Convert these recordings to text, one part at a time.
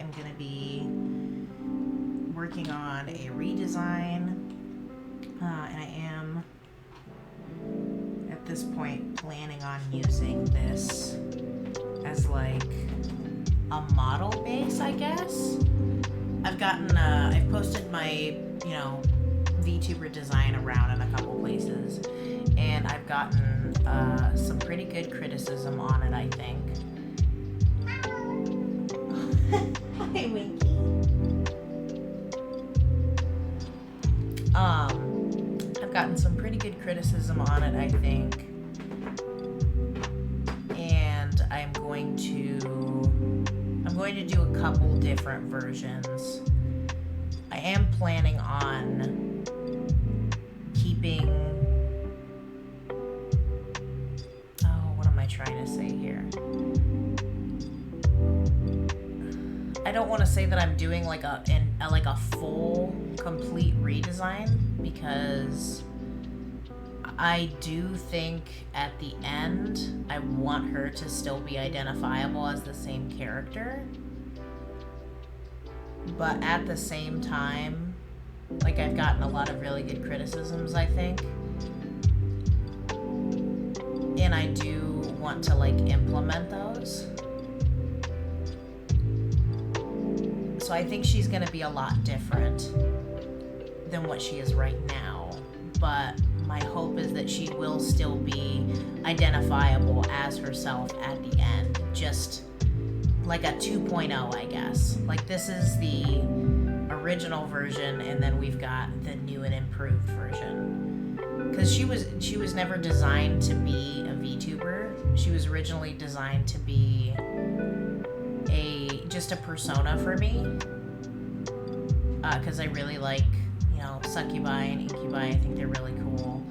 am going to be working on a redesign, and I am, at this point, planning on using this as like a model base, I guess. I've posted my, VTuber design around in a couple places, and I've gotten some pretty good criticism on it, I think. Hi, Winky. I've gotten some pretty good criticism on it, I think, and I'm going to do a couple different versions. I am planning on keeping, what am I trying to say here? I don't want to say that I'm doing like a full, complete redesign, because I do think at the end I want her to still be identifiable as the same character. But at the same time, like, I've gotten a lot of really good criticisms, I think. And I do want to, like, implement those. So I think she's going to be a lot different than what she is right now. But my hope is that she will still be identifiable as herself at the end. Just like a 2.0, I guess. Like, this is the original version, and then we've got the new and improved version. Because she was never designed to be a VTuber. She was originally designed to be just a persona for me. Because I really like, succubi and incubi. I think they're really cool.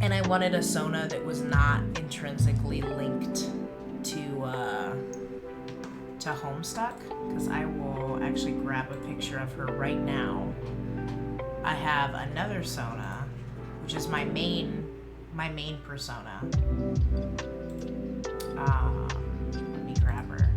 And I wanted a Sona that was not intrinsically linked to Homestuck, because I will actually grab a picture of her right now. I have another Sona, which is my main persona. Let me grab her.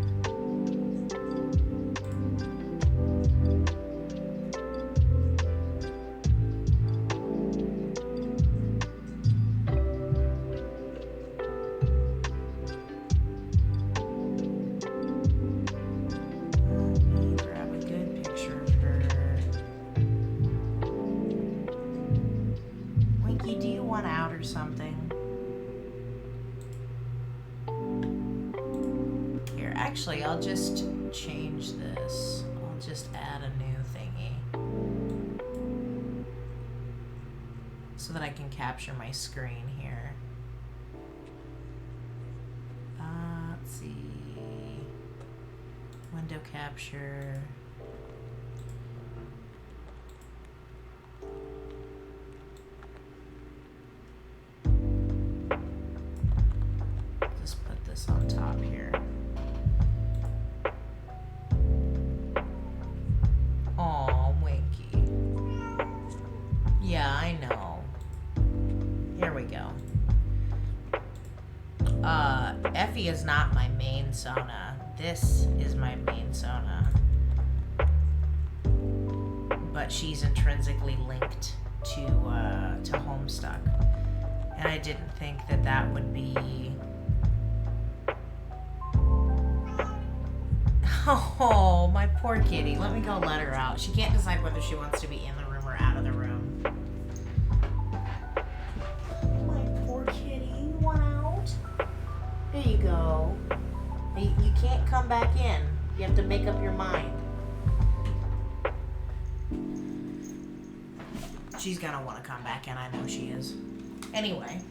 Actually, I'll just change this. I'll just add a new thingy so that I can capture my screen here. Let's see. Window capture. Just put this on top here. Aw, Winky. Yeah, I know. Here we go. Effie is not my main Sona. This is my main Sona. But she's intrinsically linked to Homestuck. And I didn't think that would be... Oh, my poor kitty. Let me go let her out. She can't decide whether she wants to be in the room or out of the room. My poor kitty. You want out? There you go. You can't come back in. You have to make up your mind. She's gonna want to come back in. I know she is. Anyway.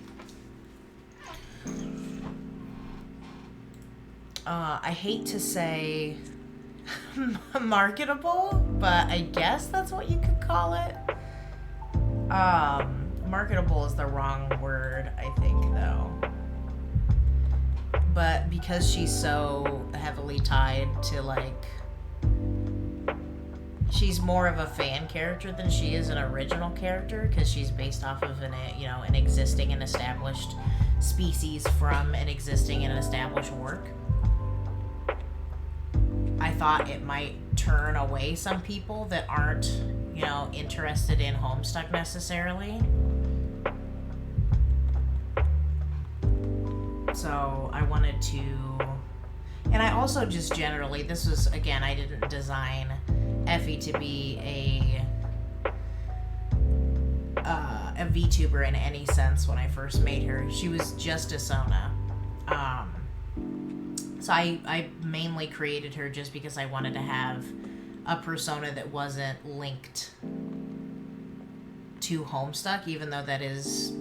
I hate to say marketable, but I guess that's what you could call it. Marketable is the wrong word, I think, though. But because she's so heavily tied to, like, she's more of a fan character than she is an original character, because she's based off of an existing and established species from an existing and established work. I thought it might turn away some people that aren't, interested in Homestuck necessarily. So I wanted to, and I also just generally, this was, again, I didn't design Effie to be a VTuber in any sense when I first made her. She was just a Sona. So I mainly created her just because I wanted to have a persona that wasn't linked to Homestuck, even though that is,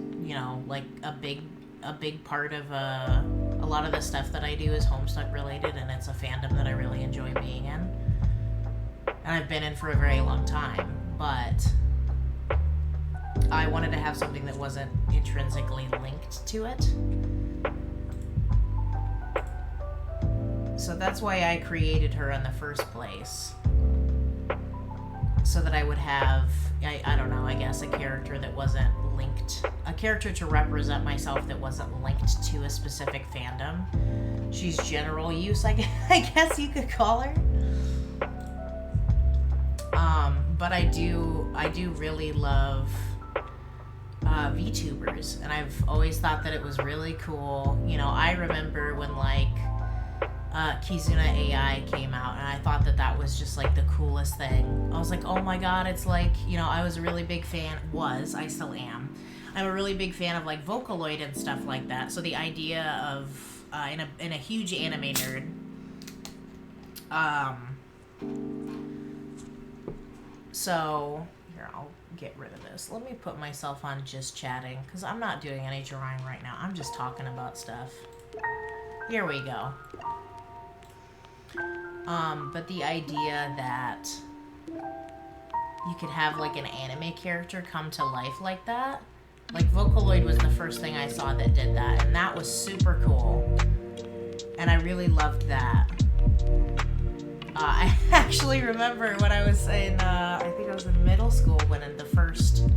like a big part of a lot of the stuff that I do is Homestuck related, and it's a fandom that I really enjoy being in. And I've been in for a very long time, but I wanted to have something that wasn't intrinsically linked to it. So that's why I created her in the first place. So that I would have, I don't know, I guess a character that wasn't linked, a character to represent myself that wasn't linked to a specific fandom. She's general use, I guess you could call her. But I do really love VTubers, and I've always thought that it was really cool. I remember when Kizuna AI came out, and I thought that was just like the coolest thing. I was like, oh my god, it's like, I was a really big fan, I still am. I'm a really big fan of like Vocaloid and stuff like that. So the idea of, in a huge anime nerd, so here, I'll get rid of this. Let me put myself on just chatting, because I'm not doing any drawing right now. I'm just talking about stuff. Here we go. But the idea that you could have like an anime character come to life like that, like Vocaloid was the first thing I saw that did that, and that was super cool, and I really loved that. I actually remember when I was in, I think I was in middle school when in the first,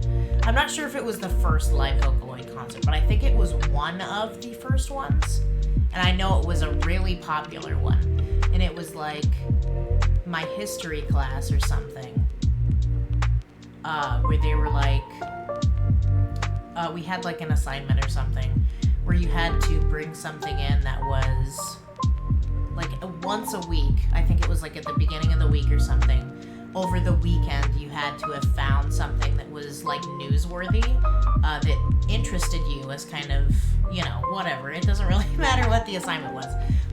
I'm not sure if it was the first live Vocaloid concert, but I think it was one of the first ones, and I know it was a really popular one. And it was like my history class or something, where they were like, we had like an assignment or something where you had to bring something in that was like once a week. I think it was like at the beginning of the week or something. Over the weekend, you had to have found something that was like newsworthy, that interested you as kind of, whatever. It doesn't really matter what the assignment was.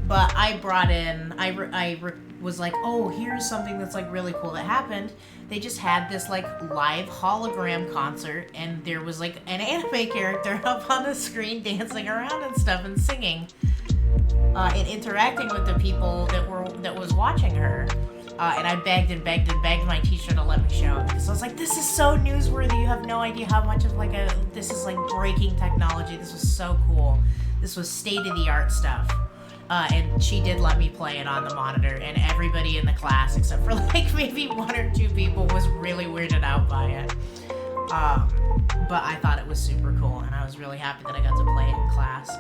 But I brought in, I was like, oh, here's something that's like really cool that happened. They just had this like live hologram concert, and there was like an anime character up on the screen dancing around and stuff and singing, and interacting with the people that was watching her. And I begged and begged and begged my teacher to let me show it, because I was like, this is so newsworthy. You have no idea how much of this is like breaking technology. This was so cool. This was state-of-the-art stuff. And she did let me play it on the monitor, and everybody in the class, except for like maybe one or two people, was really weirded out by it. But I thought it was super cool, and I was really happy that I got to play it in class.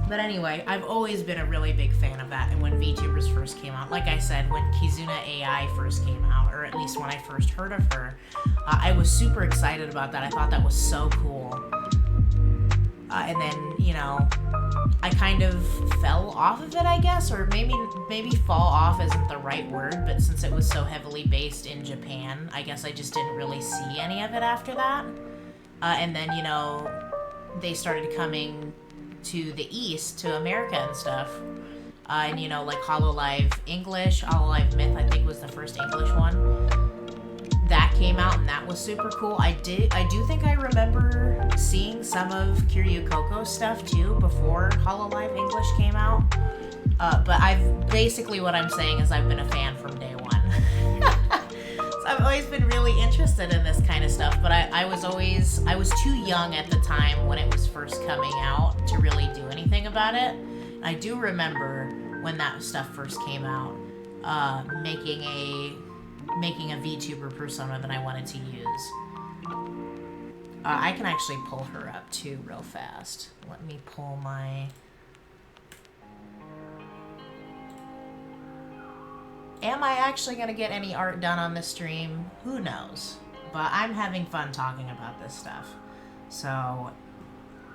But anyway, I've always been a really big fan of that, and when VTubers first came out, like I said, when Kizuna AI first came out, or at least when I first heard of her, I was super excited about that. I thought that was so cool. And then, I kind of fell off of it, I guess, or maybe fall off isn't the right word, but since it was so heavily based in Japan, I guess I just didn't really see any of it after that. And then, they started coming to the East, to America and stuff. And, like HoloLive English, HoloLive Myth, I think was the first English one. That came out, and that was super cool. I do think I remember seeing some of Kiryu Coco's stuff too before HoloLive English came out. But basically what I'm saying is I've been a fan from day one. So I've always been really interested in this kind of stuff, but I was too young at the time when it was first coming out to really do anything about it. And I do remember when that stuff first came out, making a VTuber persona that I wanted to use. I can actually pull her up too real fast. Let me pull my... Am I actually going to get any art done on this stream? Who knows? But I'm having fun talking about this stuff. So,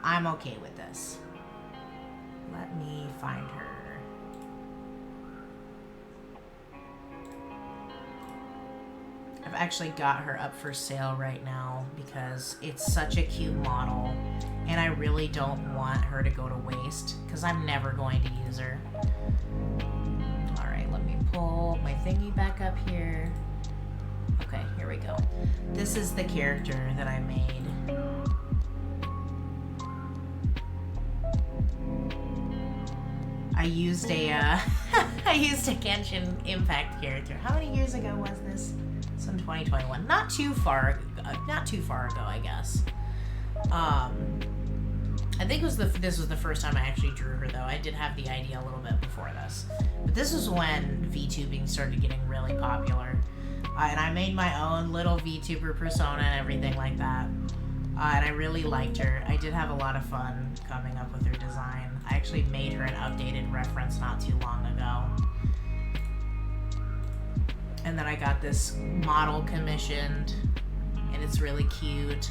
I'm okay with this. Let me find her. I've actually got her up for sale right now because it's such a cute model and I really don't want her to go to waste because I'm never going to use her. Alright, let me pull my thingy back up here. Okay, here we go. This is the character that I made. I used a Genshin Impact character. How many years ago was this? It's in 2021. Not too far ago, I guess. I think this was the first time I actually drew her, though. I did have the idea a little bit before this. But this was when VTubing started getting really popular. And I made my own little VTuber persona and everything like that. And I really liked her. I did have a lot of fun coming up with her design. I actually made her an updated reference not too long ago. And then I got this model commissioned, and it's really cute.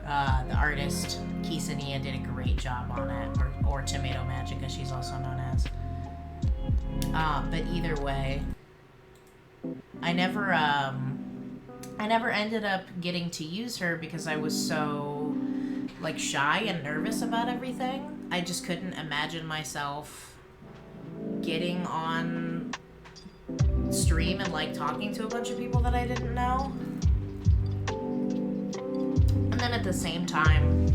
The artist, Kisania, did a great job on it, or Tomato Magic, as she's also known as. But either way, I never ended up getting to use her because I was so, like, shy and nervous about everything. I just couldn't imagine myself getting on stream and, like, talking to a bunch of people that I didn't know. And then at the same time,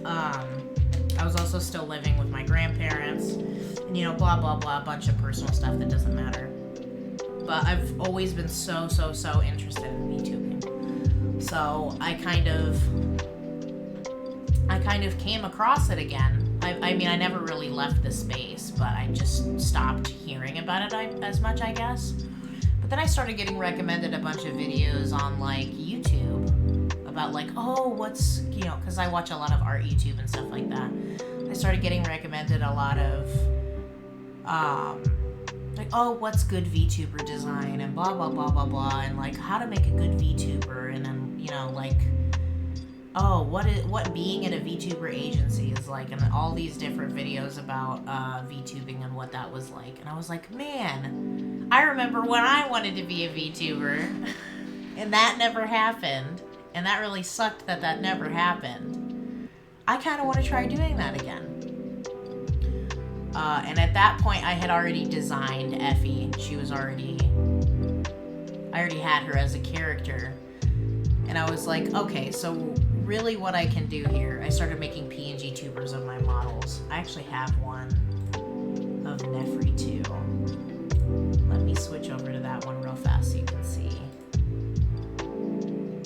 I was also still living with my grandparents, and, you know, blah, blah, blah, a bunch of personal stuff that doesn't matter. But I've always been so interested in VTubing. So I kind of came across it again. I mean, I never really left the space, but I just stopped hearing about it as much, I guess. But then I started getting recommended a bunch of videos on, like, YouTube about, like, oh, what's, you know, because I watch a lot of art YouTube and stuff like that. I started getting recommended a lot of, like, oh, what's good VTuber design and blah, blah, blah, blah, blah, and, like, how to make a good VTuber, and then, you know, like, oh, what being at a VTuber agency is like, and all these different videos about VTubing and what that was like. And I was like, man, I remember when I wanted to be a VTuber, and that never happened, and that really sucked that never happened. I kind of want to try doing that again. And at that point, I had already designed Effie. I already had her as a character. And I was like, okay, so really what I can do here, I started making PNG tubers of my models. I actually have one of Nefri too. Let me switch over to that one real fast so you can see.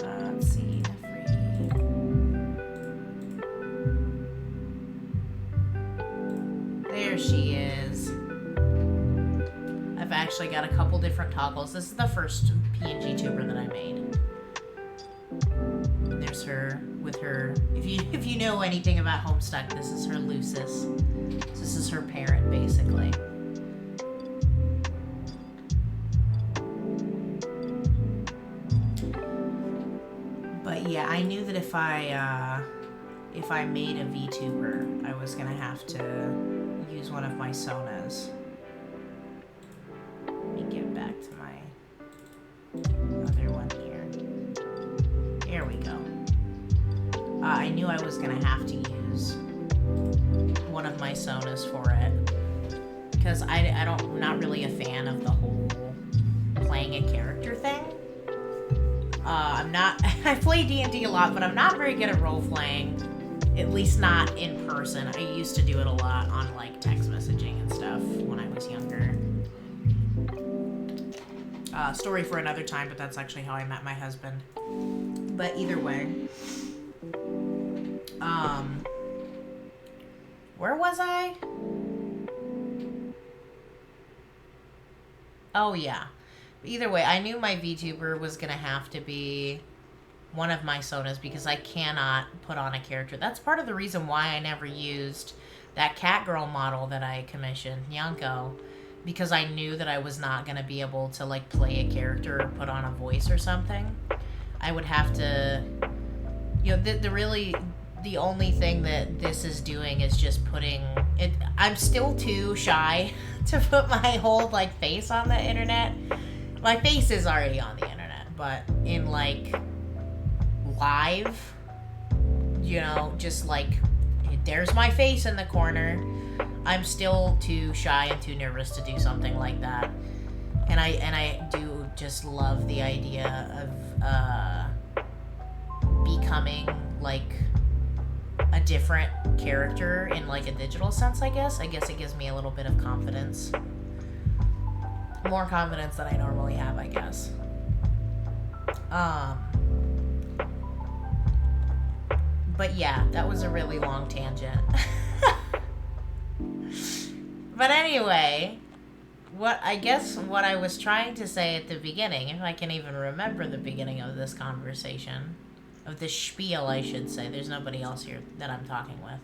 Let's see, Nefri. There she is. I've actually got a couple different toggles. This is the first PNG tuber that I made. There's her with her, if you know anything about Homestuck, this is her Lucis. This is her parent, basically. But yeah, I knew that if I made a VTuber, I was gonna have to use one of my Sonas. Let me get back to my other one here. Here we go. I knew I was gonna have to use one of my Sonas for it because I'm not really a fan of the whole playing a character thing. I play D&D a lot, but I'm not very good at role playing, at least not in person. I used to do it a lot on, like, text messaging and stuff when I was younger. Story for another time, but that's actually how I met my husband. But either way, where was I? Oh yeah. Either way, I knew my VTuber was gonna have to be one of my sodas because I cannot put on a character. That's part of the reason why I never used that cat girl model that I commissioned, Yanko, because I knew that I was not going to be able to like play a character or put on a voice or something. I would have to, you know, the only thing that this is doing is just putting it. I'm still too shy to put my whole like face on the internet. My face is already on the internet, but in like live, you know, just like there's my face in the corner. I'm still too shy and too nervous to do something like that. And I do just love the idea of becoming like a different character in like a digital sense, I guess. I guess it gives me a little bit of confidence. More confidence than I normally have, I guess. But yeah, that was a really long tangent. But anyway, what I was trying to say at the beginning, if I can even remember the beginning of this conversation, of this spiel, I should say. There's nobody else here that I'm talking with.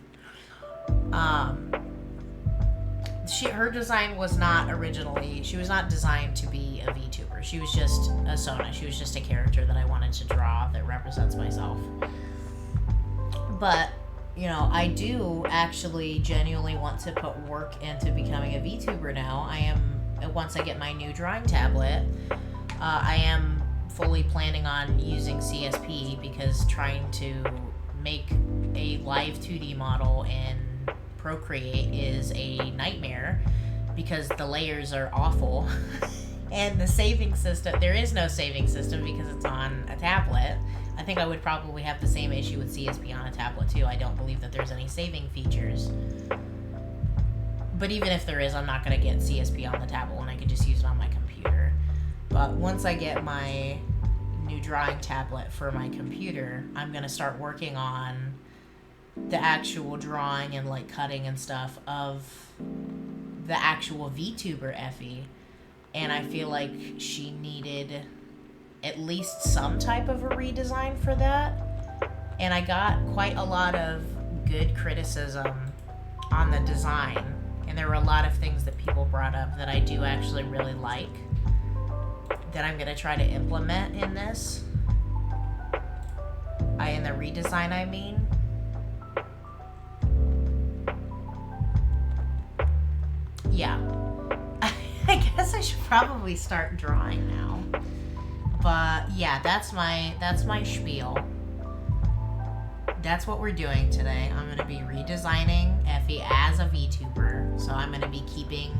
Her design was not originally, she was not designed to be a VTuber. She was just a Sona. She was just a character that I wanted to draw that represents myself. But, you know, I do actually genuinely want to put work into becoming a VTuber now. Once I get my new drawing tablet, I am fully planning on using CSP because trying to make a live 2D model in Procreate is a nightmare because the layers are awful. And the saving system, there is no saving system because it's on a tablet. I think I would probably have the same issue with CSP on a tablet too. I don't believe that there's any saving features. But even if there is, I'm not going to get CSP on the tablet when I could just use it on my computer. But once I get my new drawing tablet for my computer, I'm going to start working on the actual drawing and like cutting and stuff of the actual VTuber Effie. And I feel like she needed at least some type of a redesign for that. And I got quite a lot of good criticism on the design. And there were a lot of things that people brought up that I do actually really like, that I'm going to try to implement in this. In the redesign, I mean. Yeah. I guess I should probably start drawing now. But yeah, that's my spiel. That's what we're doing today. I'm going to be redesigning Effie as a VTuber. So I'm going to be keeping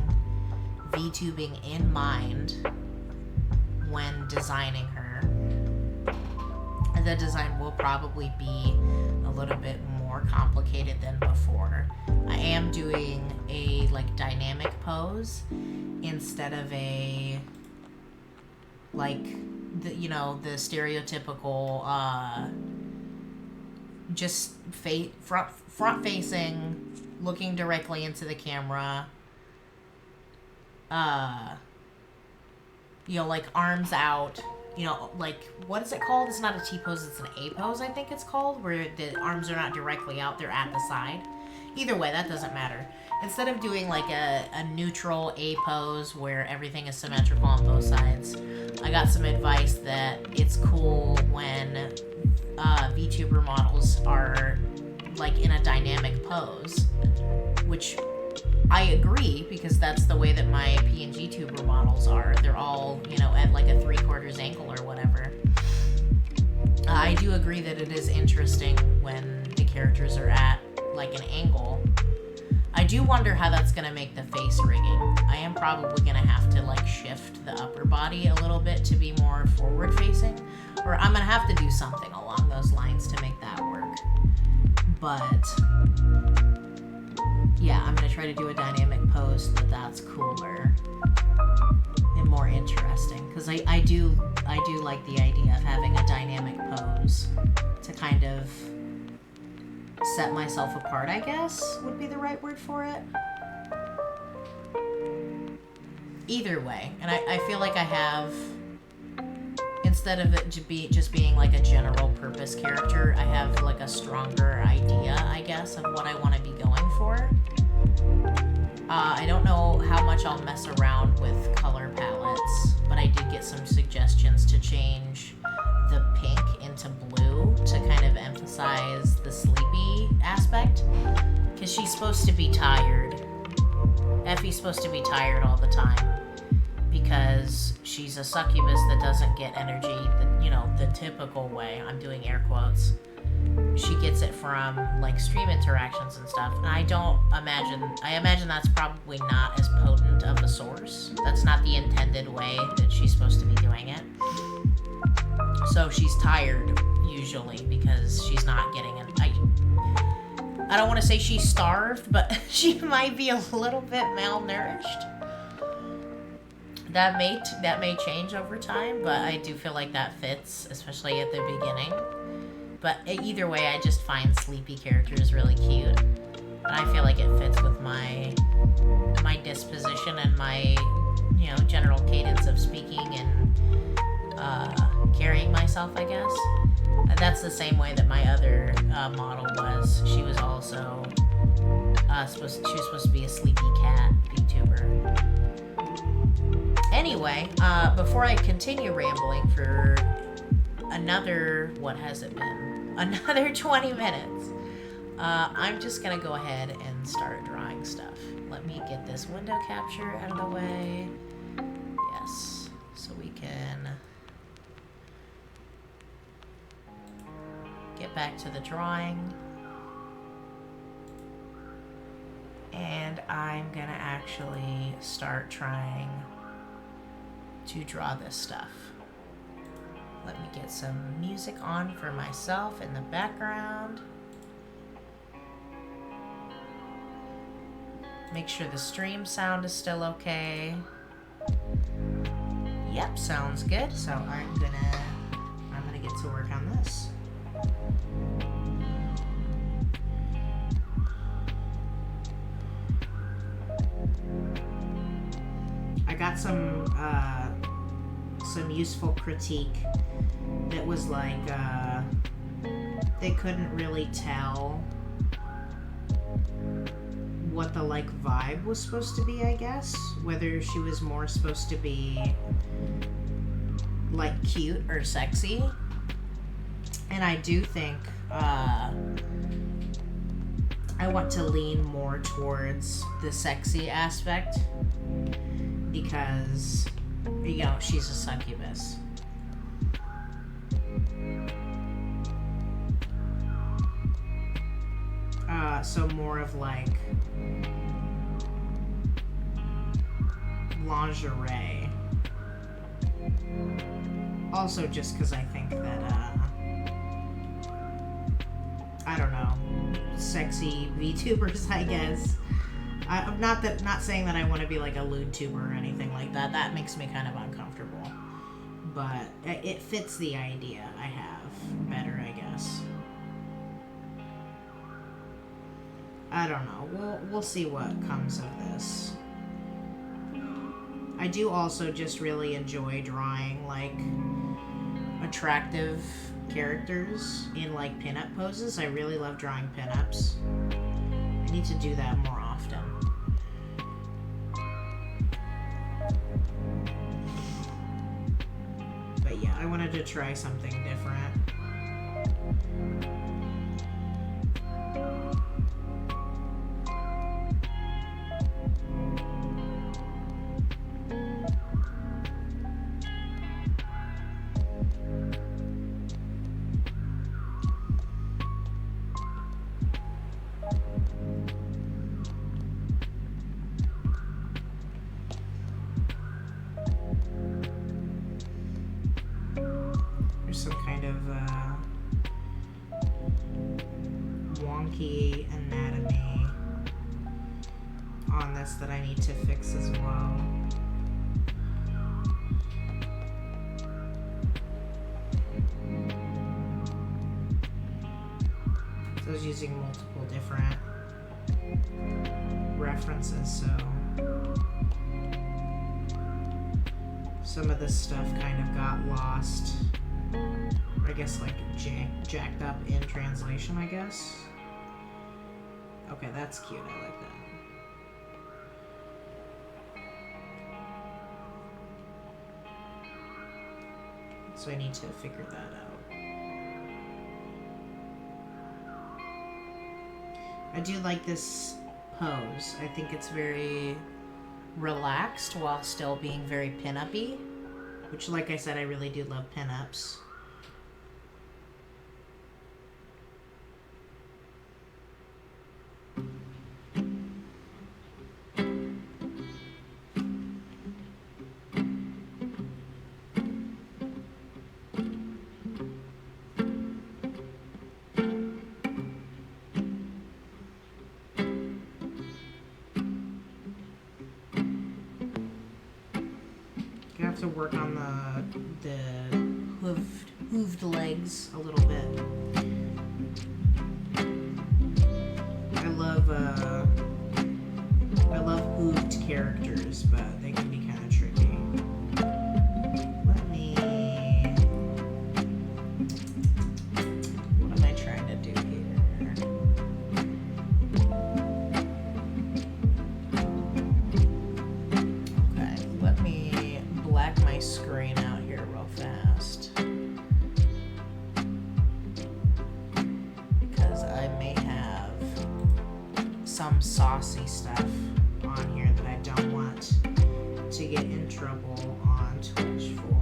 VTubing in mind when designing her. The design will probably be a little bit more complicated than before. I am doing a like dynamic pose instead of a like the stereotypical just front facing, looking directly into the camera, like arms out, like, what is it called? It's not a T pose, it's an A pose, I think it's called, where the arms are not directly out, they're at the side. Either way, that doesn't matter. Instead of doing like a neutral A pose where everything is symmetrical on both sides, I got some advice that it's cool when VTuber models are like in a dynamic pose, which I agree, because that's the way that my PNG tuber models are. They're all, at like a 3/4 ankle or whatever. I do agree that it is interesting when the characters are at like an angle. I do wonder how that's going to make the face rigging. I am probably going to have to like shift the upper body a little bit to be more forward facing, or I'm going to have to do something along those lines to make that work. But yeah, I'm going to try to do a dynamic pose that's cooler and more interesting, because I do like the idea of having a dynamic pose to kind of set myself apart, I guess would be the right word for it. Either way, and I feel like I have, in instead of it just being like a general purpose character, I have like a stronger idea, I guess, of what I want to be going for. I don't know how much I'll mess around with color palettes, but I did get some suggestions to change the pink into blue to kind of emphasize the sleepy aspect, because she's supposed to be tired. Effie's supposed to be tired all the time because she's a succubus that doesn't get energy the typical way. I'm doing air quotes. She gets it from like stream interactions and stuff, and I imagine that's probably not as potent of a source. That's not the intended way that she's supposed to be doing it. So she's tired usually because she's not getting it. I don't want to say she's starved, but she might be a little bit malnourished. That may change over time, but I do feel like that fits, especially at the beginning. But either way, I just find sleepy characters really cute, and I feel like it fits with my disposition and my general cadence of speaking and carrying myself, I guess. That's the same way that my other model was. She was also supposed to be a sleepy cat VTuber. Anyway, before I continue rambling for another, what has it been? Another 20 minutes. I'm just gonna go ahead and start drawing stuff. Let me get this window capture out of the way. Yes, so we can get back to the drawing. And I'm gonna actually start trying to draw this stuff. Let me get some music on for myself in the background. Make sure the stream sound is still okay. Yep, sounds good. So I'm gonna get to work on this. I got some useful critique that was like they couldn't really tell what the like vibe was supposed to be, I guess. Whether she was more supposed to be like cute or sexy. And I do think I want to lean more towards the sexy aspect because she's a succubus. So more of like lingerie. Also just because I think that I don't know, sexy VTubers, I guess. I'm not saying that I want to be like a lewd tuber or anything like that. That makes me kind of uncomfortable. But it fits the idea I have better, I guess. I don't know. We'll see what comes of this. I do also just really enjoy drawing like attractive characters in like pinup poses. I really love drawing pinups. I need to do that more often. But yeah, I wanted to try something different. There's some kind of wonky anatomy on this that I need to fix as well. So I was using multiple different references, so some of this stuff kind of got lost. I guess like jacked up in translation, I guess. Okay, that's cute. I like that. So I need to figure that out. I do like this pose. I think it's very relaxed while still being very pin-up-y, which, like I said, I really do love pin-ups. To work on the hooved legs a little bit. I love hooved characters, but they can be kind of tricky. What am I trying to do here? Okay, let me black my screen out here real fast, because I may have some saucy stuff on here that I don't want to get in trouble on Twitch for.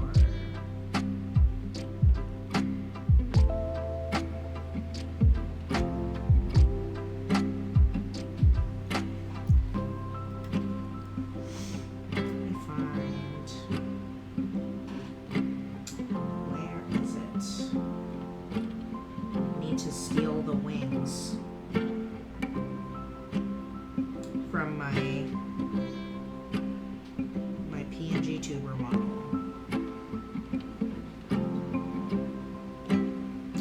To steal the wings from my PNG tuber model.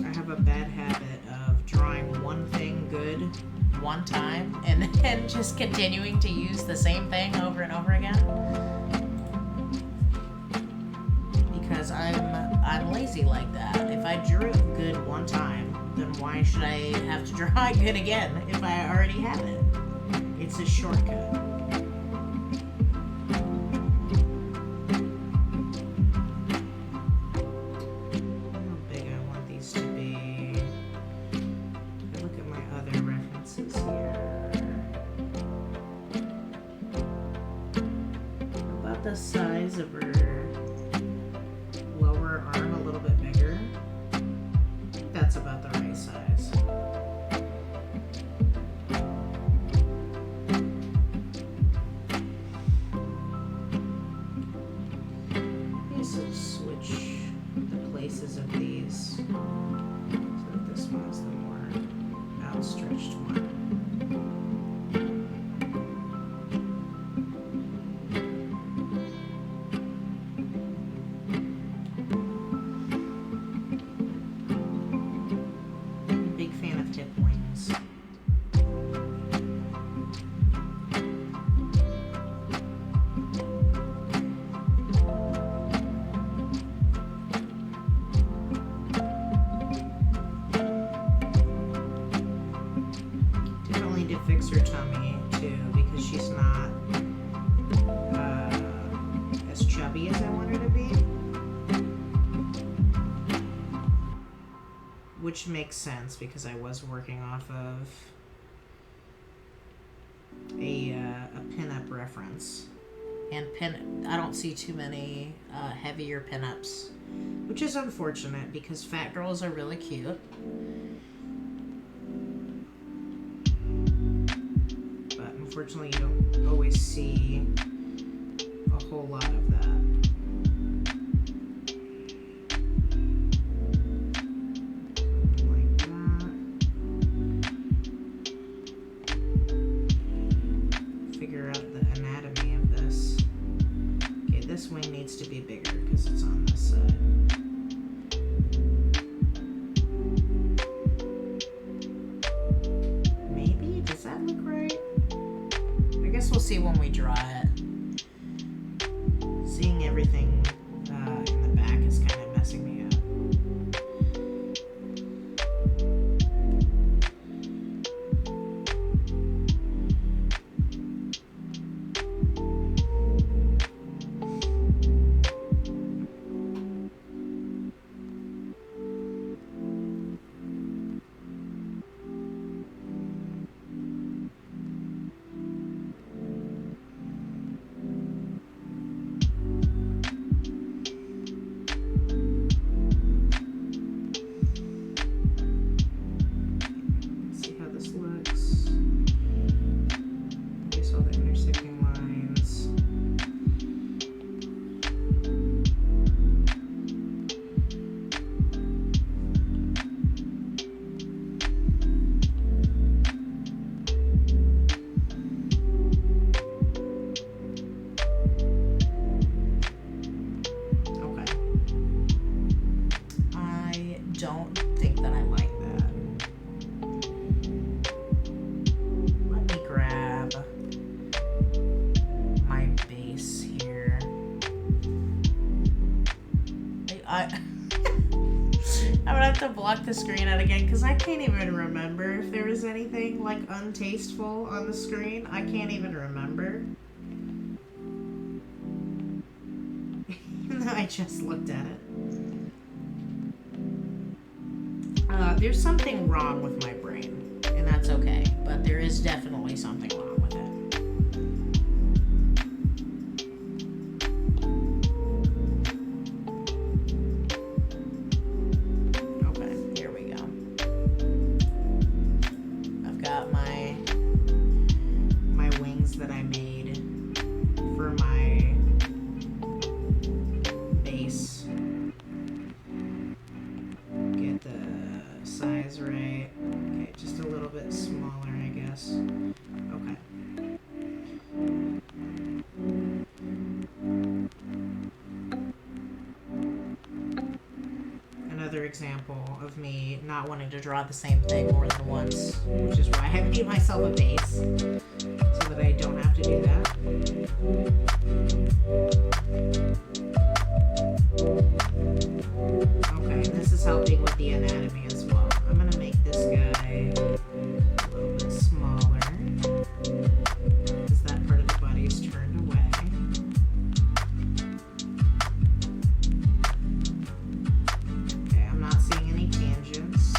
I have a bad habit of drawing one thing good one time and then just continuing to use the same thing over and over again, because I'm lazy like that. If I drew it good one time, then why should I have to draw it good again if I already have it? It's a shortcut. How big I want these to be. Look at my other references here. About the size of her lower arm, a little bit bigger. That's about the right size. So switch the places of these so that this one's the more outstretched one. Big fan of tip wings. Fix her tummy too, because she's not as chubby as I want her to be, which makes sense because I was working off of a pinup reference, and I don't see too many heavier pinups, which is unfortunate because fat girls are really cute. Unfortunately, you don't always see a whole lot of that. Like that. Figure out the anatomy of this. Okay, this wing needs to be bigger because it's on this side. Maybe? Does that look right? I guess we'll see when we draw it. Seeing everything I would have to block the screen out again because I can't even remember if there was anything like untasteful on the screen. I can't even remember. Even though I just looked at it. There's something wrong with my brain, and that's okay. But there is definitely something wrong with it. That I made for my base. Get the size right. Okay, just a little bit smaller, I guess. Okay. Another example of me not wanting to draw the same thing more than once, which is why I made myself a base. So that I don't have to do that. Okay, and this is helping with the anatomy as well. I'm going to make this guy a little bit smaller because that part of the body is turned away. Okay, I'm not seeing any tangents.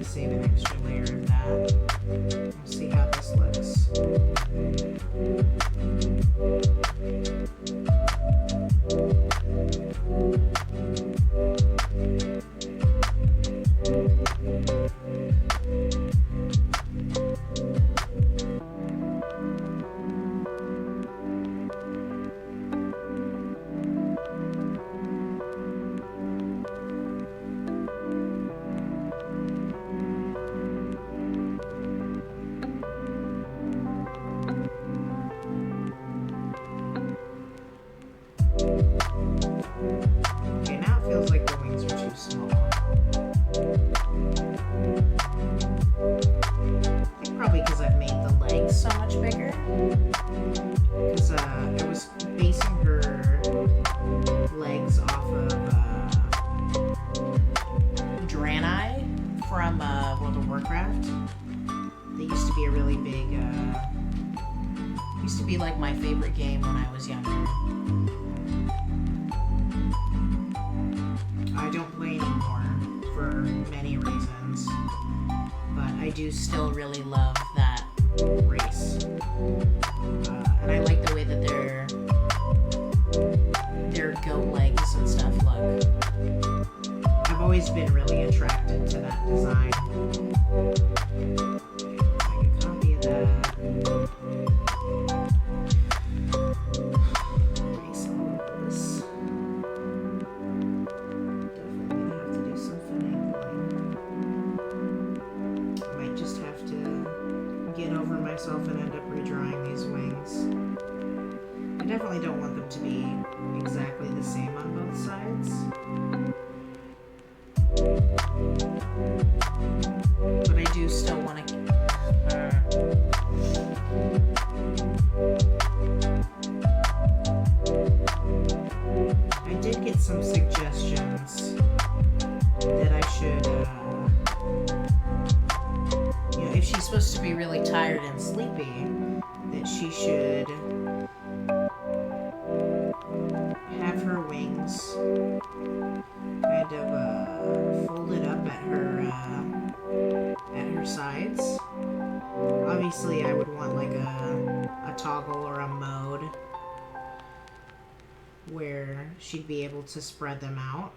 Save an extra layer of that. We'll see how this looks. Okay, now it feels like the wings are too small. I think probably because I've made the legs so much bigger. Because I was basing her legs off of Draenei from World of Warcraft. They used to be a really big, used to be like my favorite game when I was younger. I don't play anymore for many reasons, but I do still really love that race. And I like the way that their goat legs and stuff look. I've always been really attracted to that design. I can copy that. Erase all of this. Myself and end up redrawing these wings. I definitely don't want them to be exactly the same on both sides. But I do still want to I did get some suggestions that I should if she's supposed to be really tired and sleepy, that she should have her wings kind of folded up at her sides. Obviously, I would want like a toggle or a mode where she'd be able to spread them out.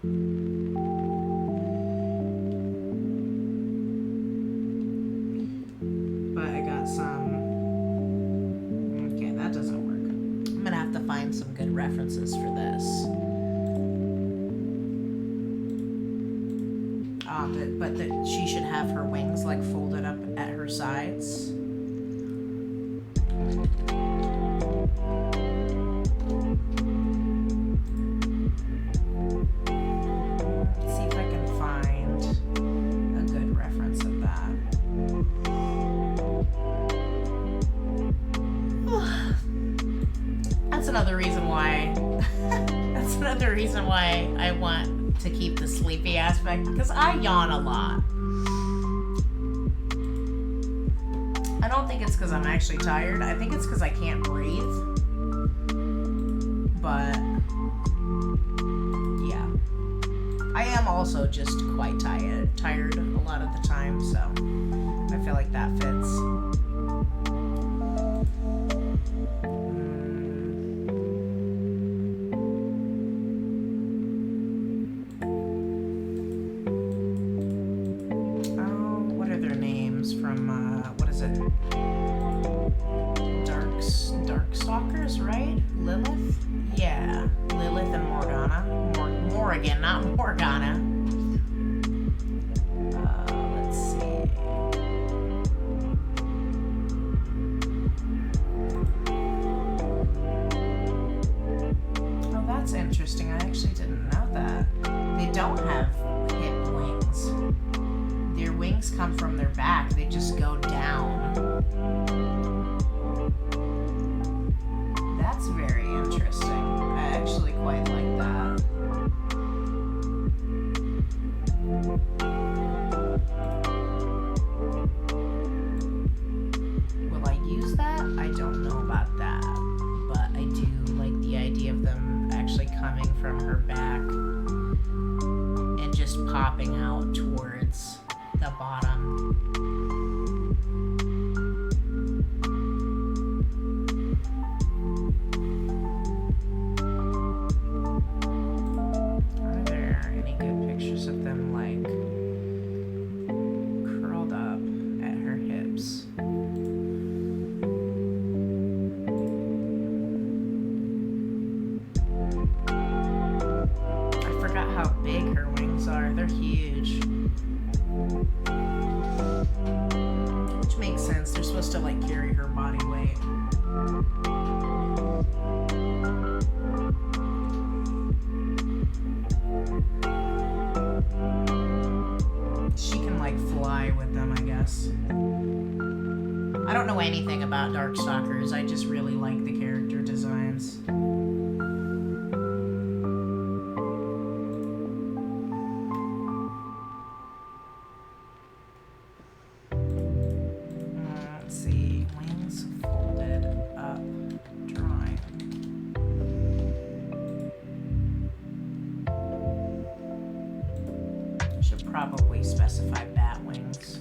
Some good references for this. But that she should have her wings like folded up at her sides. Let's see if I can find a good reference of that. reason why I want to keep the sleepy aspect, because I yawn a lot. I don't think it's because I'm actually tired. I think it's because I can't breathe. But yeah, I am also just quite tired a lot of the time, so I feel like that fits. What are their names from, what is it? Darkstalkers, right? Lilith? Yeah, Lilith and Morgana. Morrigan, not Morgana. Let's see. Oh, that's interesting. I actually didn't know that. They don't have hip wings. Their wings come from their back. They just go down. That's very interesting. I actually quite like that. Will I use that? I don't know about that. But I do like the idea of them actually coming from her back and just popping out towards the bottom. Of them like curled up at her hips. I forgot how big her wings are. They're huge. Which makes sense. They're supposed to like carry her body weight. She can like fly with them, I guess. I don't know anything about Darkstalkers. I just really like the character designs. Let's see. Wings folded up. Drawing. Should probably specify bat wings.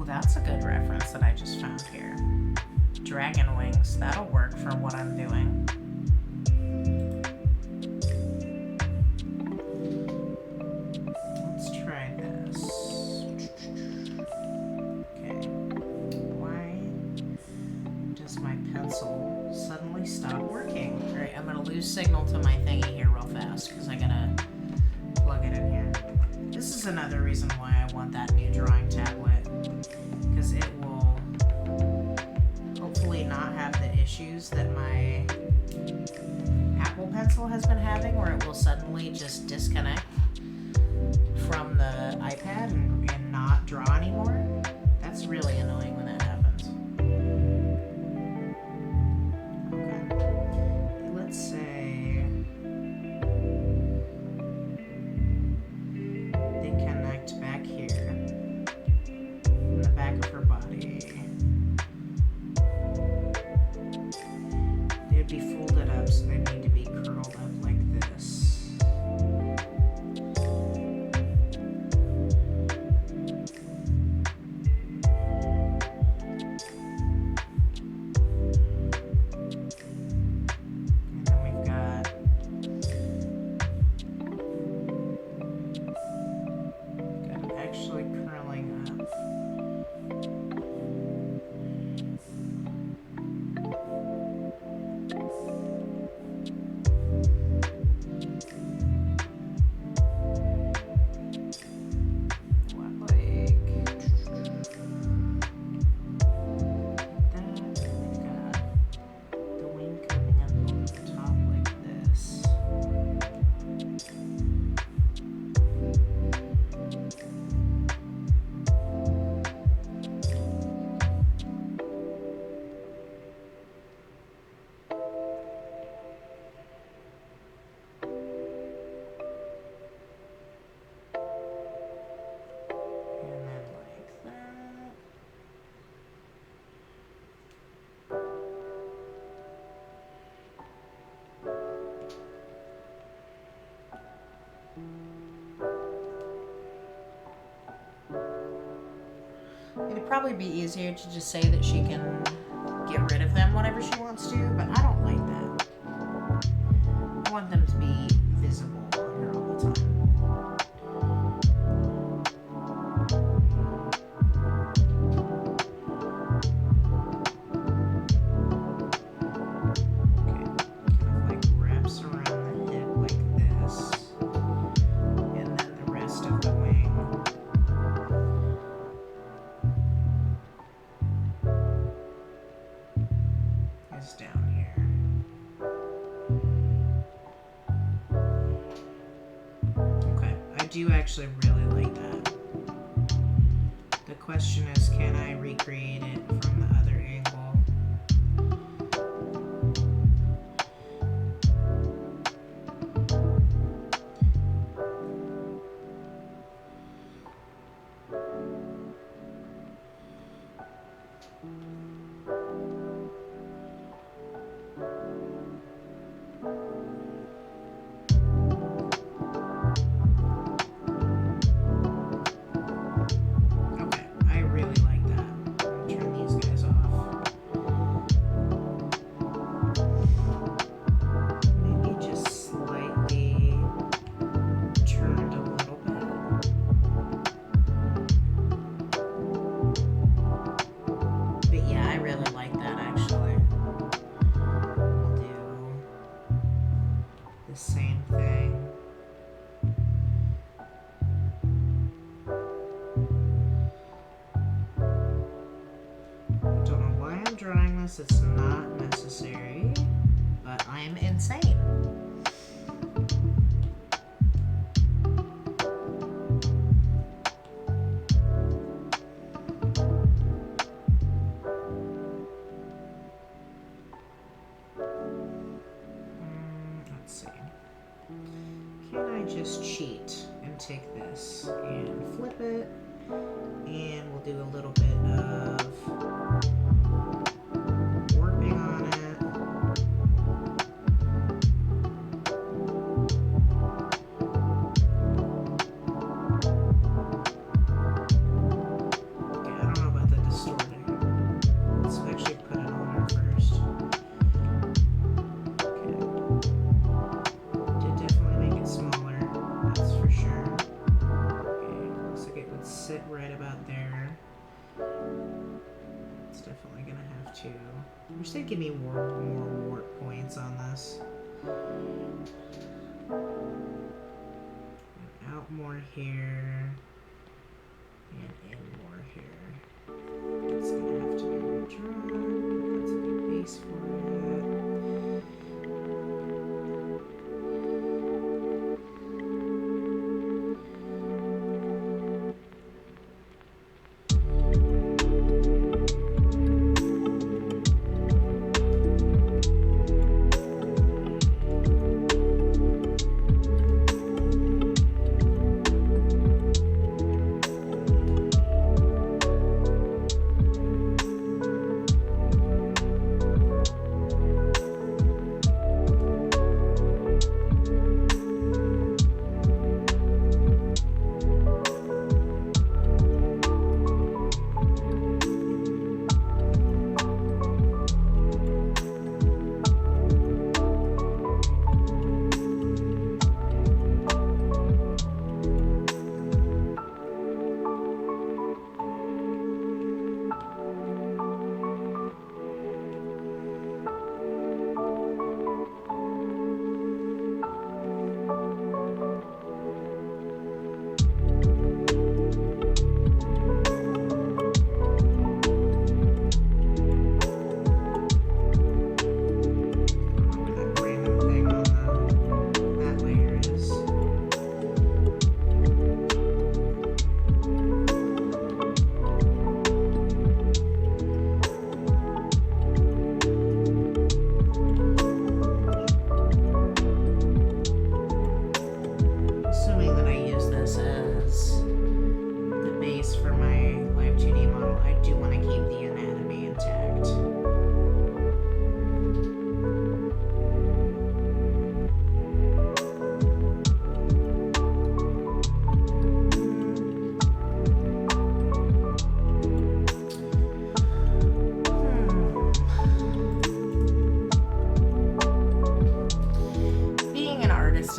That's a good reference that I just found here. Dragon wings, that'll work for what I'm doing. Let's try this. Okay. Why does my pencil suddenly stop working? Alright, I'm gonna lose signal to my thingy here real fast because I gotta plug it in here. This is another reason why I want that new drawing tablet. Because it will hopefully not have the issues that my Apple Pencil has been having, where it will suddenly just disconnect from the iPad and not draw anymore. That's really annoying when that happens. Okay. Let's say they connect back here. The back of her body. They'd be folded up, so they need to be curled up like this. And then we've got actually curling up. probably be easier to just say that she can get rid of them whenever she wants to, but I don't like that. I want them to be visible on her all the time. Down here. Okay, I do actually really like that. The question is, can I recreate it from the other angle? Same thing. Don't know why I'm drawing this. It's not necessary, but I'm insane. Can I just cheat and take this and flip it, and we'll do a little bit of warping on it. Okay, I don't know about the distorting. Let's actually put it on her first. Smaller, that's for sure. Okay, looks like it would sit right about there. It's definitely gonna have to. I wish they'd give me more warp points on this. And out more here, and in more here. It's gonna have to be redrawn. That's a good base for it.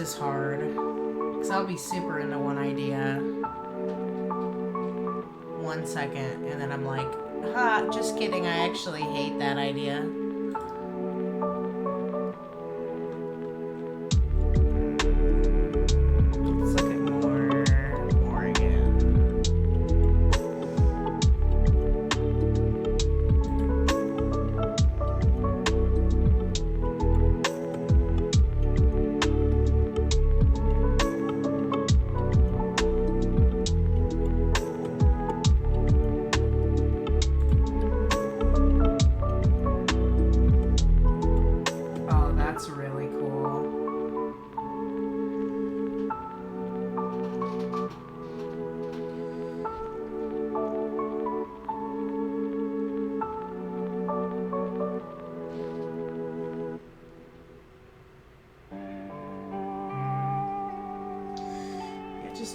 is hard. Because I'll be super into one idea 1 second, and then I'm like, ha, just kidding, I actually hate that idea.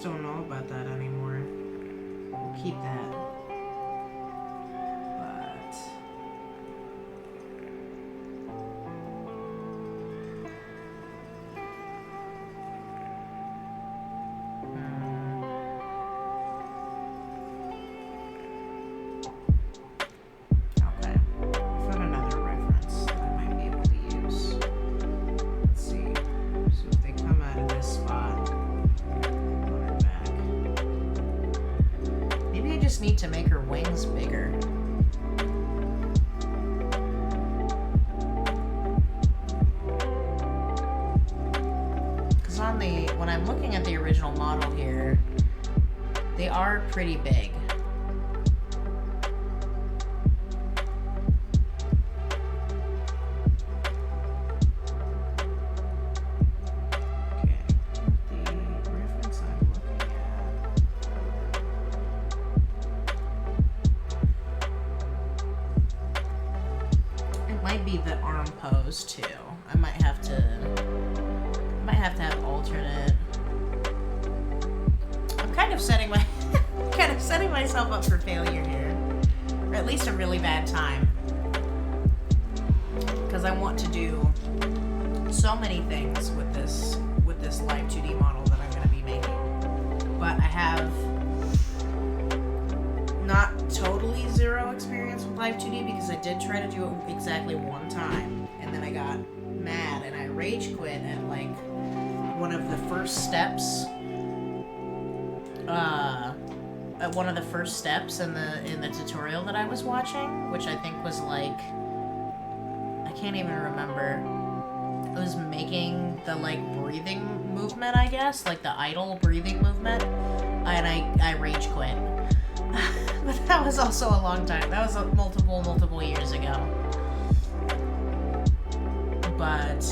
Don't know about that anymore. We'll keep that. But okay. I found another reference that I might be able to use. Let's see. So if they come out of this spot, maybe I just need to make her wings bigger. Because when I'm looking at the original model here, they are pretty big. The arm pose too. I might have to have alternate. I'm kind of setting myself up for failure here, or at least a really bad time, because I want to do so many things with this live 2D model that I'm going to be making, but I have not totally zero experience with live 2D, because I did try to do it exactly one time, and then I got mad and I rage quit at like one of the first steps. At one of the first steps in the tutorial that I was watching, which I think was like, I can't even remember. It was making the like breathing movement, I guess, like the idle breathing movement, and I rage quit. But that was also a long time. That was multiple years ago. But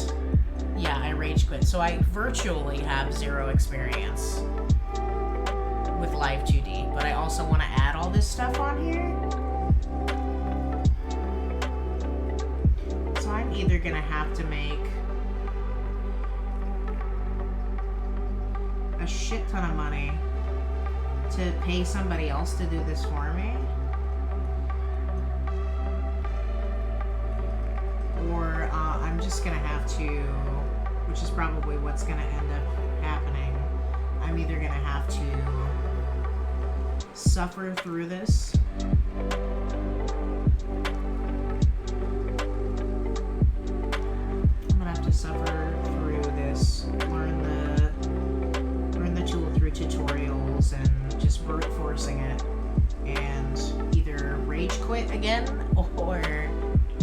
yeah, I rage quit. So I virtually have zero experience with live 2D, but I also want to add all this stuff on here. So I'm either gonna have to make a shit ton of money to pay somebody else to do this for me, or I'm just gonna have to, which is probably what's gonna end up happening, I'm either gonna have to suffer through this tool through tutorials and just brute forcing it, and either rage quit again or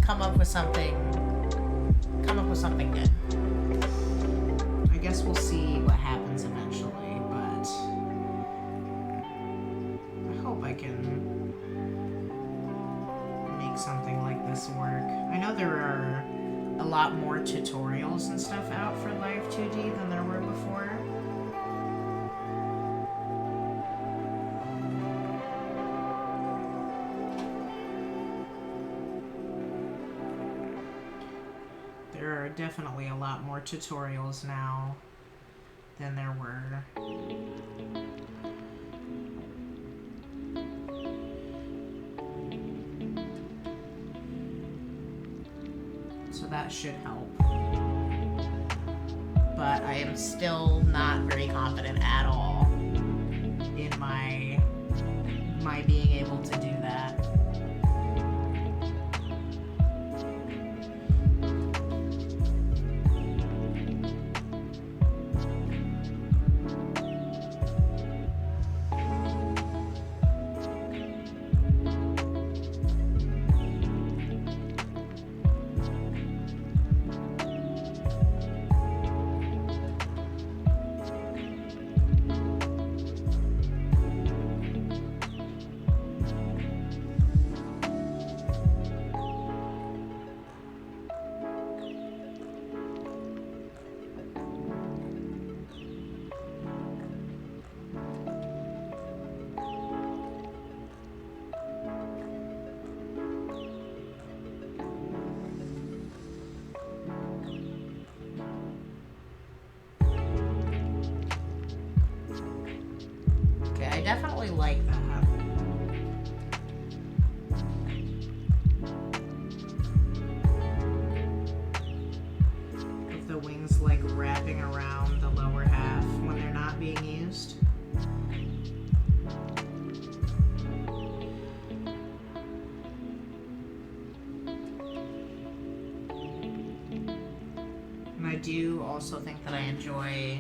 come up with something good. I guess we'll see what happens eventually, but I hope I can make something like this work. I know there are a lot more tutorials and stuff out for Live 2D than there were before. There are definitely a lot more tutorials now than there were. So that should help. but I am still not very confident at all in my being able to do that. I definitely like that. With the wings like wrapping around the lower half when they're not being used. And I do also think that I enjoy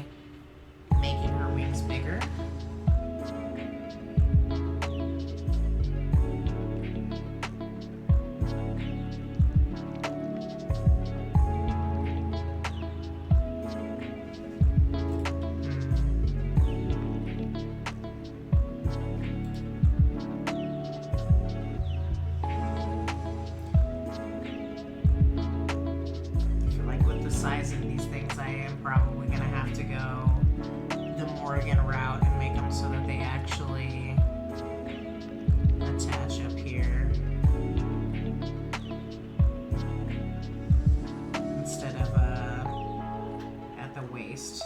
making her wings bigger. Size of these things, I am probably going to have to go the Morgan route and make them so that they actually attach up here instead of at the waist,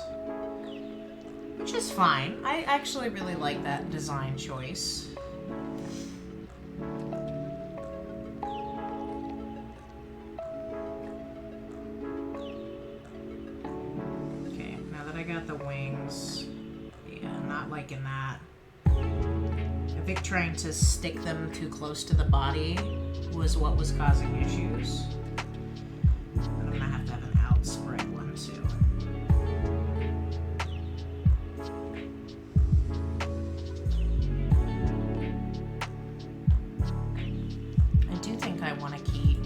which is fine. I actually really like that design choice. The wings, yeah, not liking that. I think trying to stick them too close to the body was what was causing issues. And I'm gonna have to have an outspread one too. I do think I want to keep.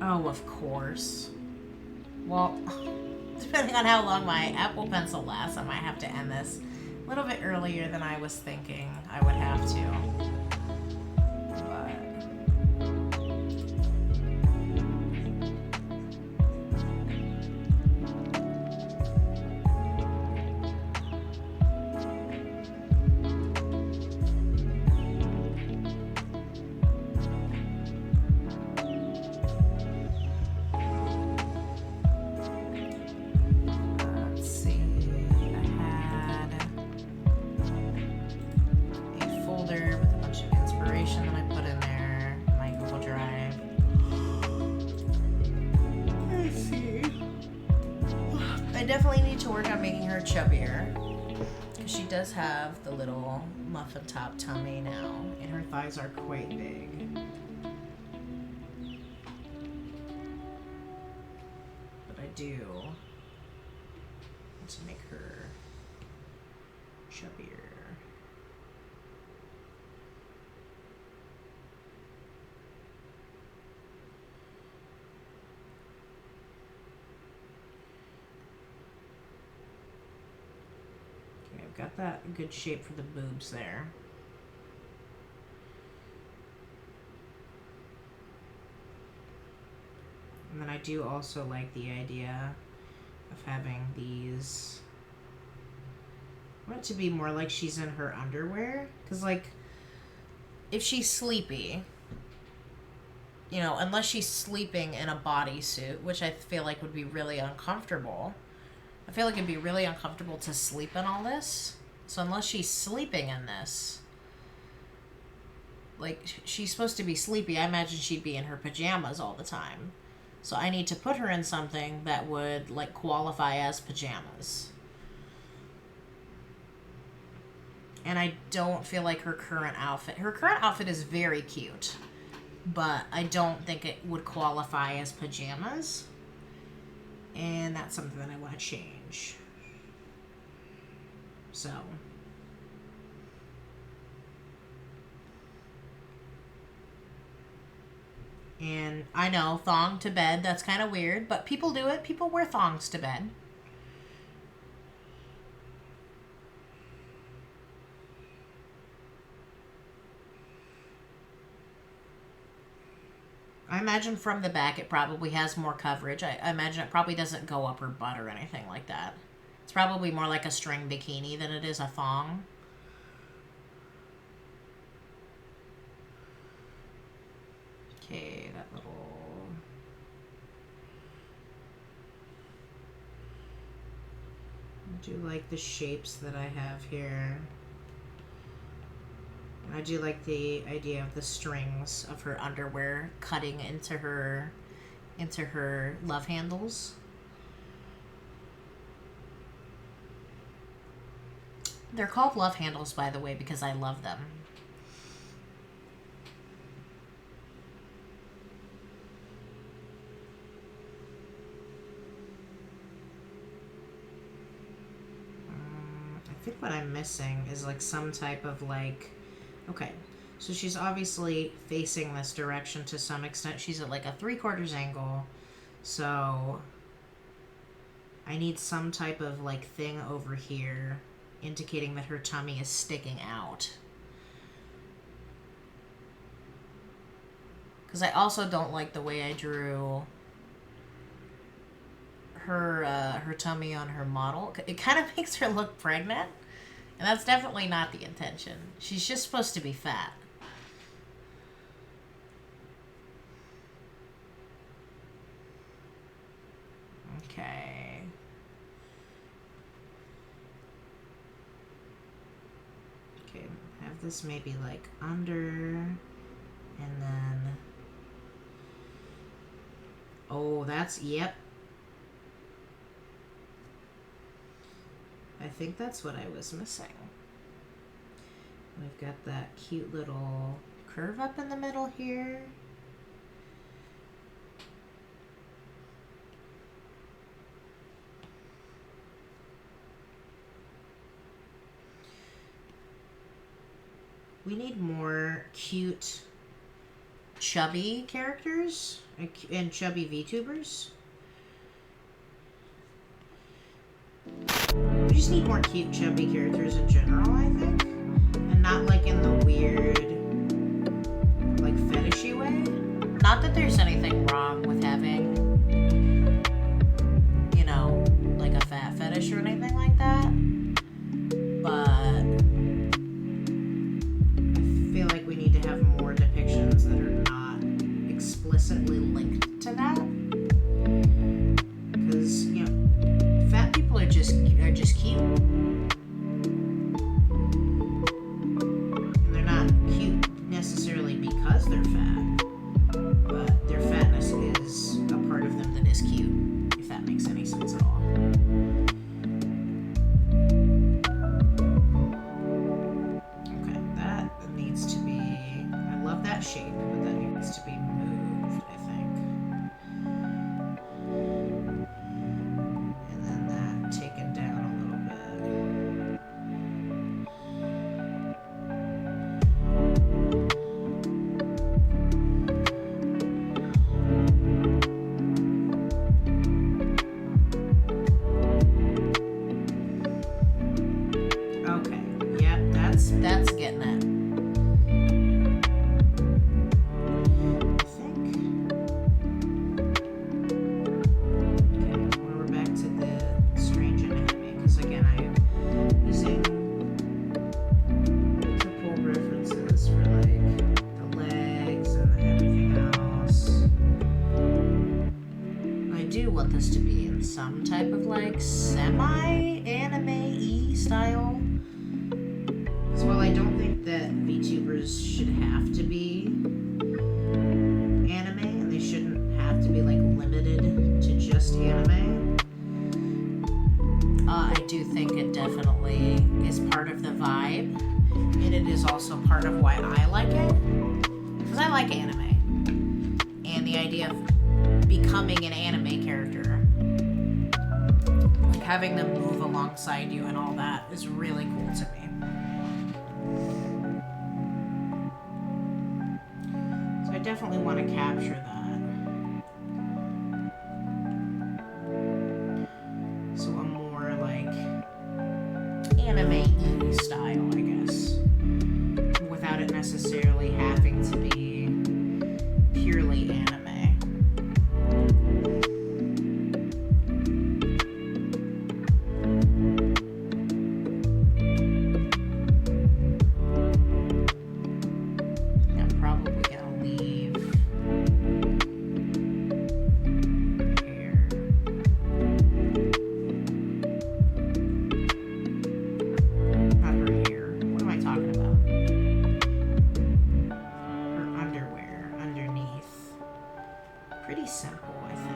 Oh, of course. Well. Depending on how long my Apple Pencil lasts, I might have to end this a little bit earlier than I was thinking I would have to. I definitely need to work on making her chubbier, because she does have the little muffin top tummy now, and her thighs are quite big. But I do want to make her chubbier. Got that good shape for the boobs there. And then I do also like the idea of having these. I want it to be more like she's in her underwear. Because, like, if she's sleepy, you know, unless she's sleeping in a bodysuit, which I feel like would be really uncomfortable. I feel like it'd be really uncomfortable to sleep in all this. So unless she's sleeping in this, like, she's supposed to be sleepy, I imagine she'd be in her pajamas all the time. So I need to put her in something that would like qualify as pajamas. And I don't feel like her current outfit is very cute, but I don't think it would qualify as pajamas. And that's something that I want to change. So. And I know, thong to bed, that's kind of weird, but people do it. People wear thongs to bed. I imagine from the back it probably has more coverage. I imagine it probably doesn't go up her butt or anything like that. It's probably more like a string bikini than it is a thong. Okay, that little... I do like the shapes that I have here. I do like the idea of the strings of her underwear cutting into her love handles. They're called love handles, by the way, because I love them. I think what I'm missing is like some type of like... Okay, so she's obviously facing this direction to some extent. She's at like a 3/4 angle. So I need some type of like thing over here indicating that her tummy is sticking out. Because I also don't like the way I drew her tummy on her model. It kind of makes her look pregnant. And that's definitely not the intention. She's just supposed to be fat. Okay. Okay, have this maybe like under, and then... Oh, that's... Yep. I think that's what I was missing. We've got that cute little curve up in the middle here. We need more cute, chubby characters and chubby VTubers. We just need more cute, chubby characters in general, I think. And not like in the weird, like fetishy way. Not that there's anything wrong with having, you know, like a fat fetish or anything like that. But I feel like we need to have more depictions that are not explicitly linked to that. Because, you know, fat people are just cute. And they're not cute necessarily because they're fat, but their fatness is a part of them that is cute, if that makes any sense at all. Okay, that needs to be... I love that shape, but that needs to be moved, I think. And then that taken down a little bit. Okay, yep, that's getting it. I think. Okay, well, we're back to the strange anatomy, because again, I am using multiple references for like the legs and everything else. I do want this to be in some type of like semi-anime-y style. As well, I don't think that VTubers should have to be anime, and they shouldn't have to be like limited do think it definitely is part of the vibe, and it is also part of why I like it, because I like anime, and the idea of becoming an anime character, like having them move alongside you and all that, is really cool to me. So I definitely want to capture that. So a more like anime-y style, I guess, without it necessarily having to be purely anime. I'm probably gonna leave hair. Not her hair. What am I talking about? Her underwear underneath. Pretty simple, I think.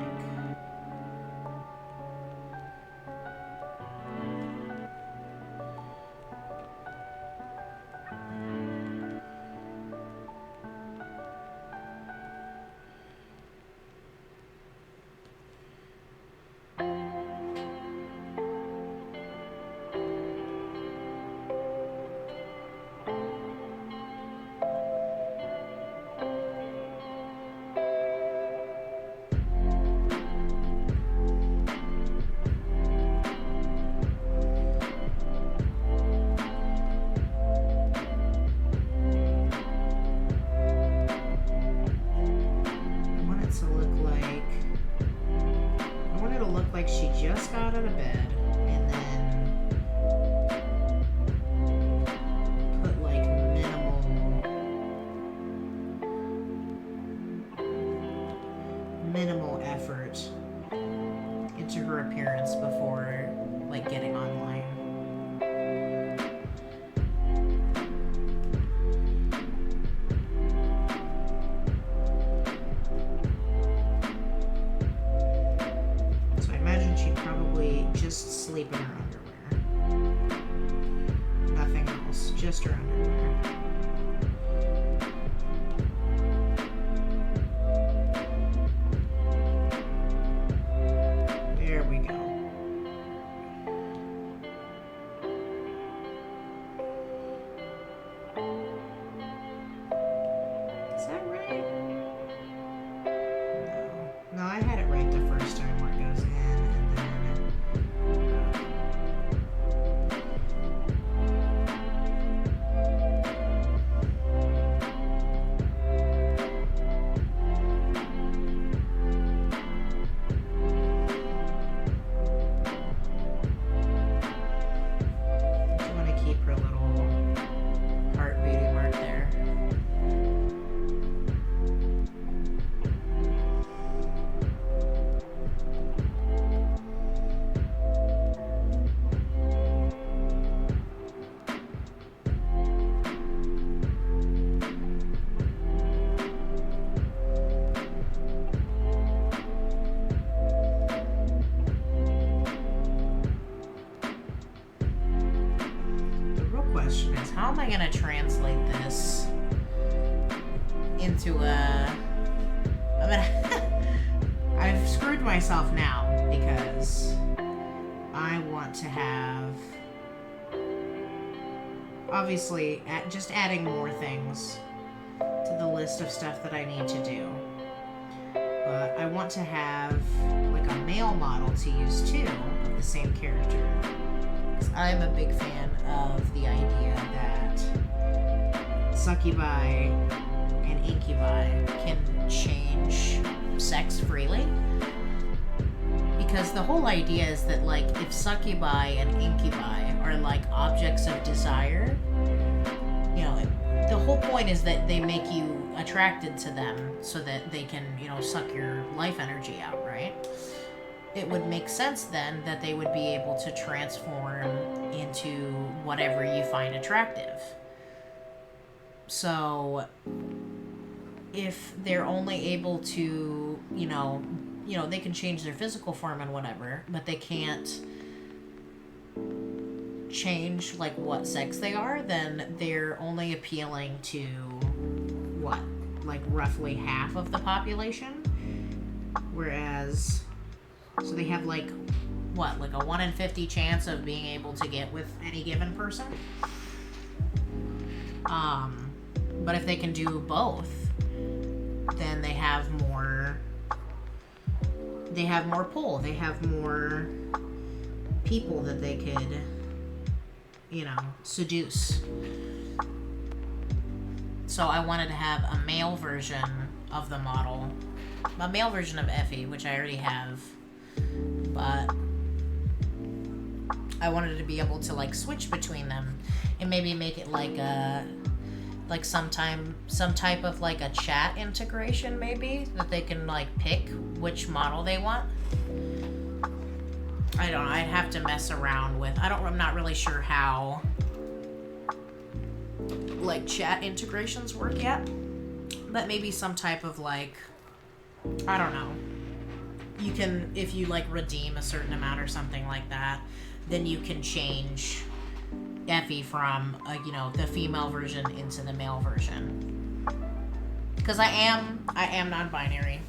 Like she just got out of bed and then put like minimal effort into her appearance before like getting online. Just sleep in her underwear. Nothing else. Just her underwear. There we go. Is that right? No. No, I had it right the first time where it goes in and then how am I going to translate this into a... I've screwed myself now because I want to have... Obviously, just adding more things to the list of stuff that I need to do. But I want to have like a male model to use too of the same character. I'm a big fan of the idea that succubi and incubi can change sex freely. Because the whole idea is that, like, if succubi and incubi are like objects of desire, you know, the whole point is that they make you attracted to them so that they can, you know, suck your life energy out, right? It would make sense then that they would be able to transform into whatever you find attractive. So if they're only able to, you know, they can change their physical form and whatever, but they can't change like what sex they are, then they're only appealing to what, like roughly half of the population. Whereas, so they have like what, like a 1 in 50 chance of being able to get with any given person. But if they can do both, then they have more pull. They have more people that they could, you know, seduce. So I wanted to have a male version of the model, a male version of Effie, which I already have, but I wanted to be able to like switch between them and maybe make it like a, like some type of like a chat integration, maybe, that they can like pick which model they want. I don't know, I'd have to mess around with, I'm not really sure how like chat integrations work yet, but maybe some type of like, I don't know, you can, if you like redeem a certain amount or something like that, then you can change Effie from you know, the female version into the male version. Because I am non-binary,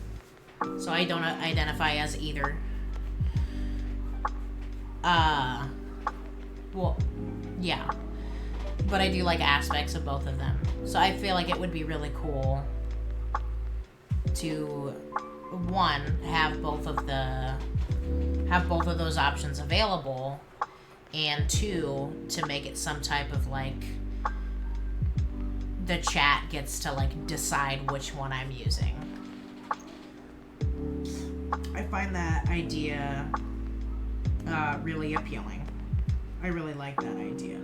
so I don't identify as either. Well, yeah, but I do like aspects of both of them. So I feel like it would be really cool to, one, have both of those options available, and two, to make it some type of like, the chat gets to like decide which one I'm using. I find that idea really appealing. I really like that idea.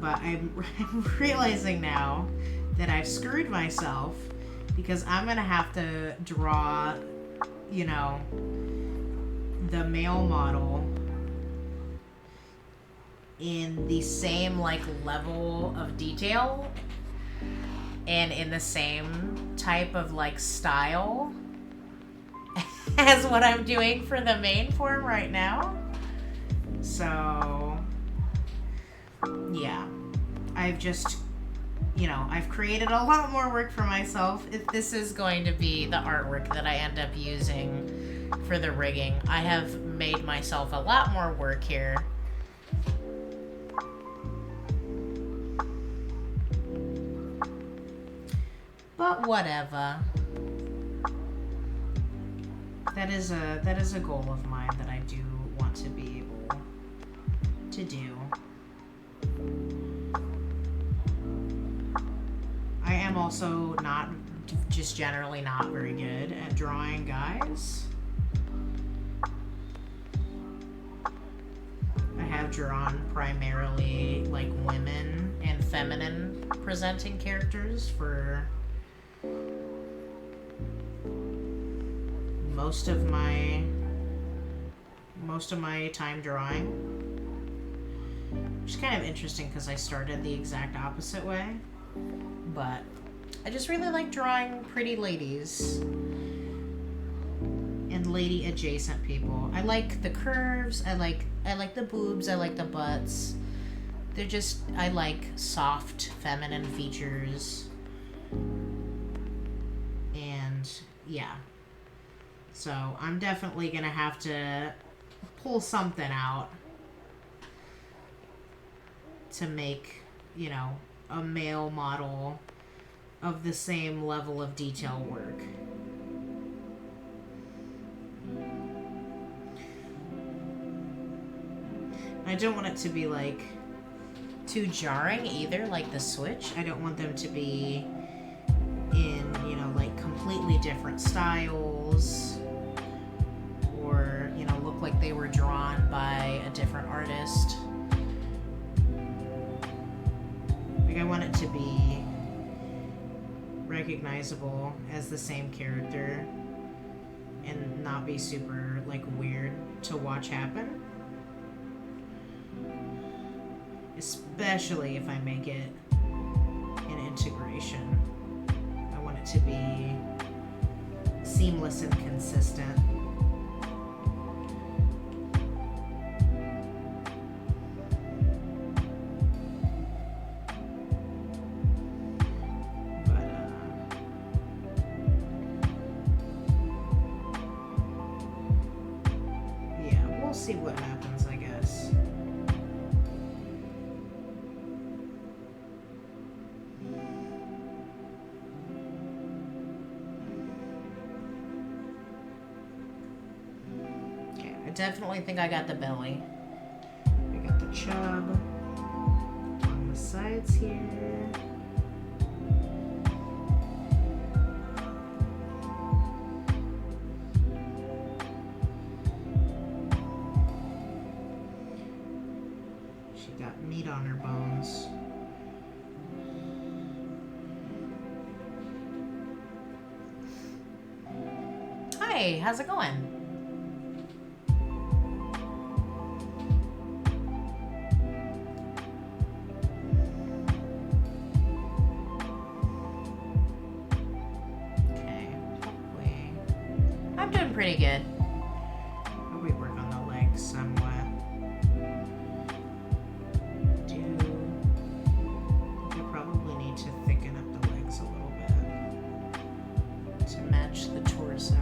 But I'm realizing now that I've screwed myself, because I'm gonna have to draw, you know, the male model in the same like level of detail and in the same type of like style as what I'm doing for the main form right now. So yeah, I've just, you know, I've created a lot more work for myself. If this is going to be the artwork that I end up using for the rigging, I have made myself a lot more work here. But whatever. That is a goal of mine that I do want to be able to do. I am also just generally not very good at drawing guys. I have drawn primarily like women and feminine presenting characters for most of my time drawing, which is kind of interesting because I started the exact opposite way. But I just really like drawing pretty ladies and lady adjacent people. I like the curves, I like the boobs, I like the butts. They're just, I like soft feminine features. And yeah. So I'm definitely gonna have to pull something out to make, you know, a male model of the same level of detail work. I don't want it to be like too jarring either, like the switch. I don't want them to be in, you know, like completely different styles, or, you know, look like they were drawn by a different artist. Like, I want it to be recognizable as the same character and not be super, like, weird to watch happen. Especially if I make it an integration. I want it to be seamless and consistent. We'll see what happens, I guess. Okay, I definitely think I got the belly. I got the chub on the sides here. Got meat on her bones. Hi, how's it going? Okay, hopefully. I'm doing pretty good. We work on the legs somewhat. To thicken up the legs a little bit to match the torso.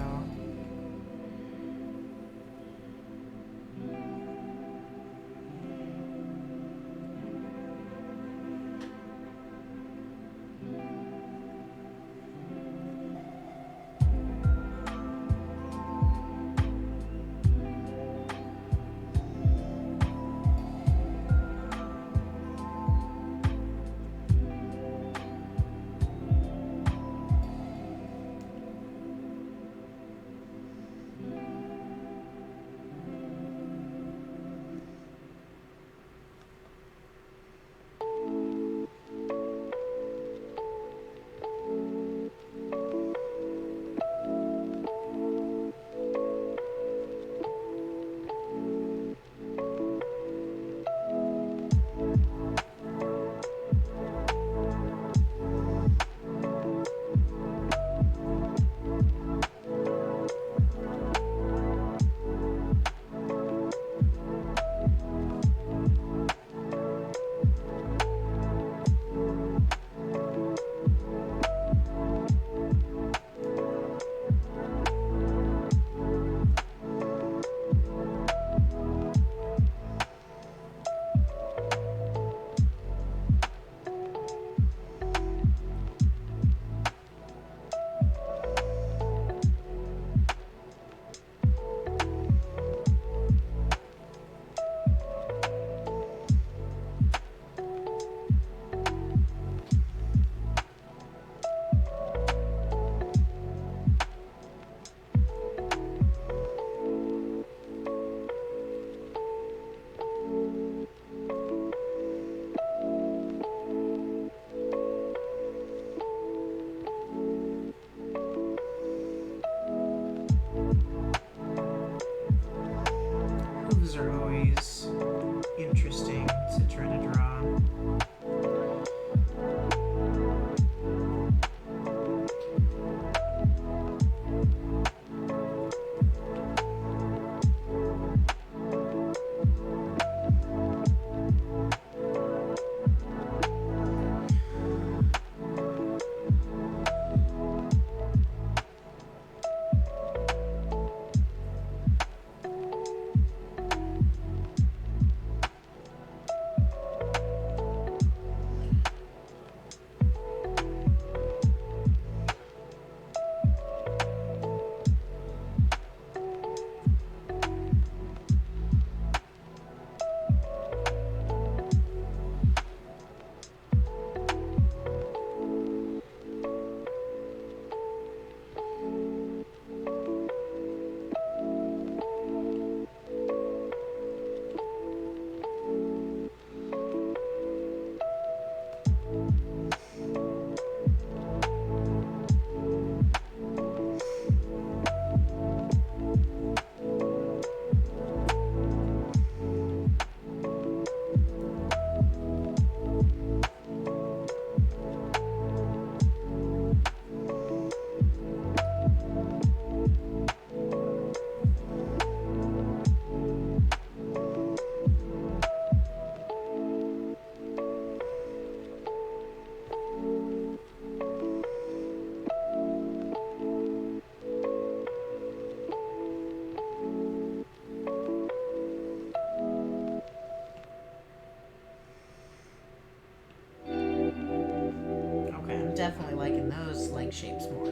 definitely liking those leg shapes more.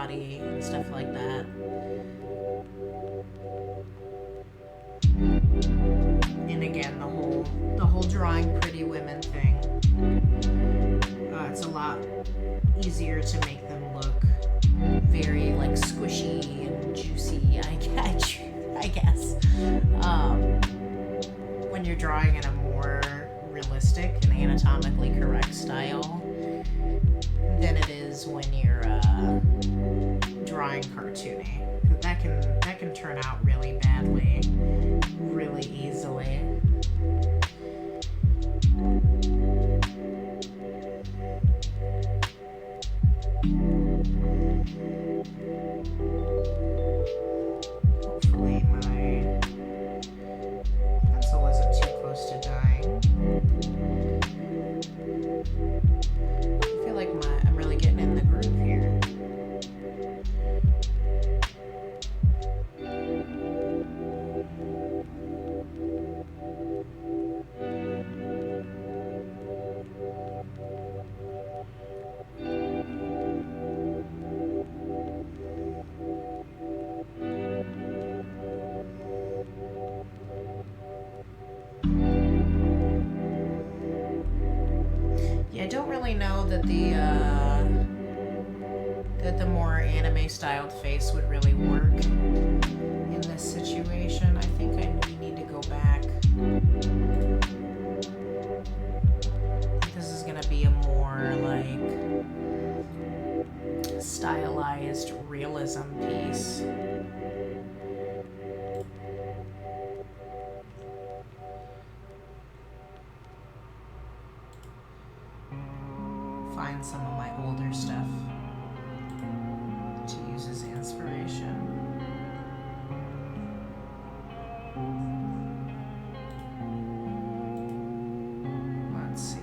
And stuff like that. And again, the whole drawing pretty women thing. It's a lot easier to make them look very like squishy and juicy. I guess when you're drawing in a more realistic and anatomically correct style than it is when you're drawing cartoony. That can turn out really badly, really easily. Hopefully my pencil isn't too close to dying. I feel like I'm really getting in the groove here. Yeah, I don't really know that the more anime styled face would really work in this situation. I think we need to go back. This is gonna be a more like stylized realism piece. Find some of my older stuff to use as inspiration. Let's see.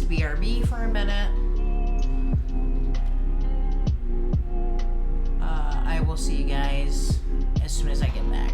BRB for a minute. I will see you guys as soon as I get back.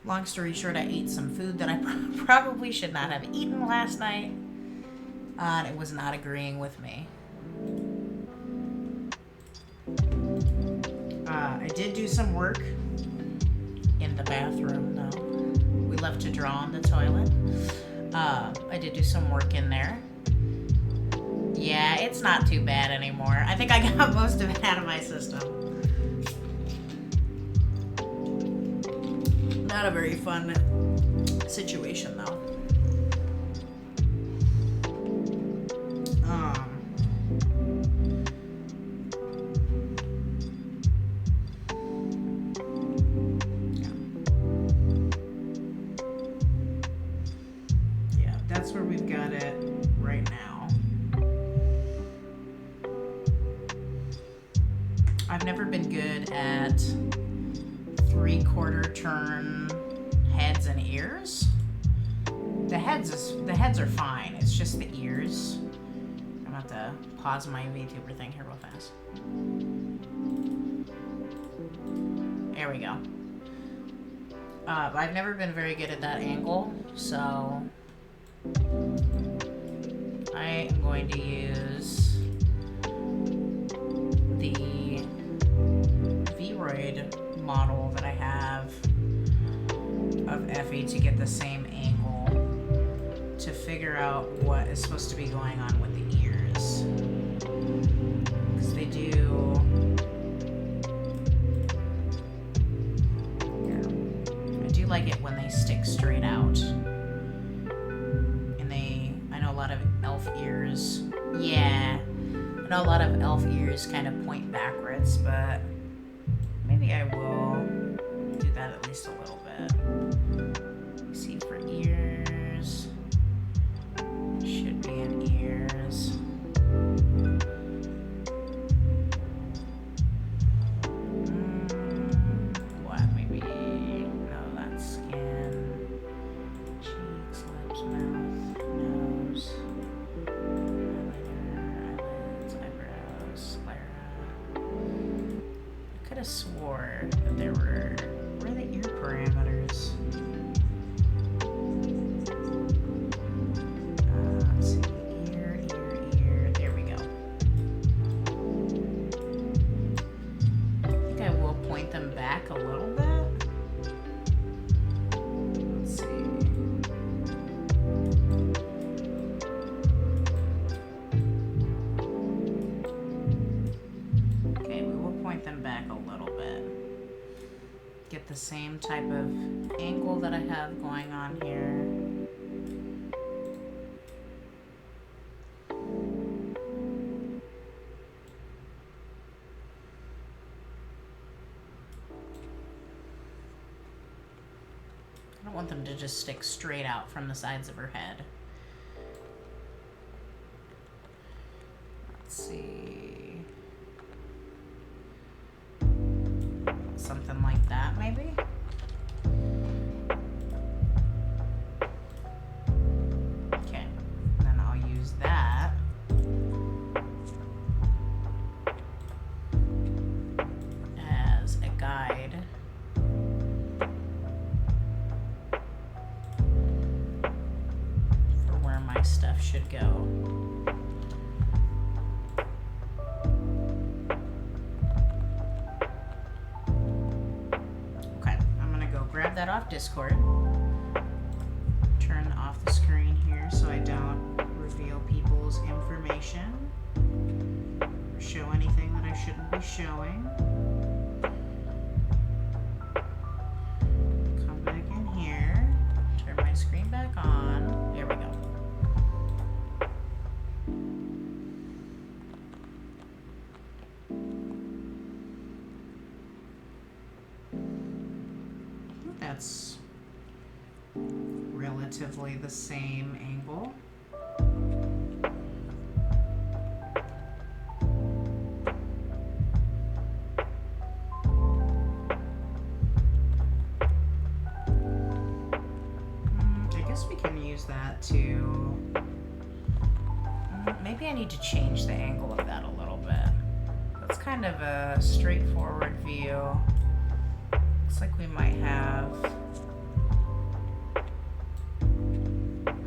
Long story short, I ate some food that I probably should not have eaten last night. And it was not agreeing with me. I did do some work in the bathroom, though. We love to draw on the toilet. I did do some work in there. Yeah, it's not too bad anymore. I think I got most of it out of my system. Not a very fun situation, though. Yeah, that's where we've got it right now. I've never been good at 3/4 turn heads and ears. The heads are fine. It's just the ears. I'm about to pause my vtuber thing here real fast. There we go. I've never been very good at that angle, so I am going to use the V-Roid model that I have of Effie to get the same angle to figure out what is supposed to be going on with the ears. Because they do... Yeah. I do like it when they stick straight out. And I know a lot of elf ears. Yeah. I know a lot of elf ears kind of point backwards, but maybe I will do that at least a little bit. You see, for ears, should be in ears. What? Maybe, no, that's skin, cheeks, lips, mouth, nose, eyelids, eyebrows, sclera. I could have swore that there were the ear parameters? Let's see, ear, there we go. I think I will point them back a little bit. Let's see. Okay, we will point them back a little bit. Get the same type of angle that I have going on here. I don't want them to just stick straight out from the sides of her head. Let's see. Something like that, maybe? Okay, then I'll use that. As a guide. For where my stuff should go. Grab that off Discord. Turn off the screen here so I don't reveal people's information or show anything that I shouldn't be showing. Come back in here. Turn my screen back on. There we go. That's relatively the same angle. I guess we can use that to... Maybe I need to change the angle of that a little bit. That's kind of a straightforward view. Looks like we might have...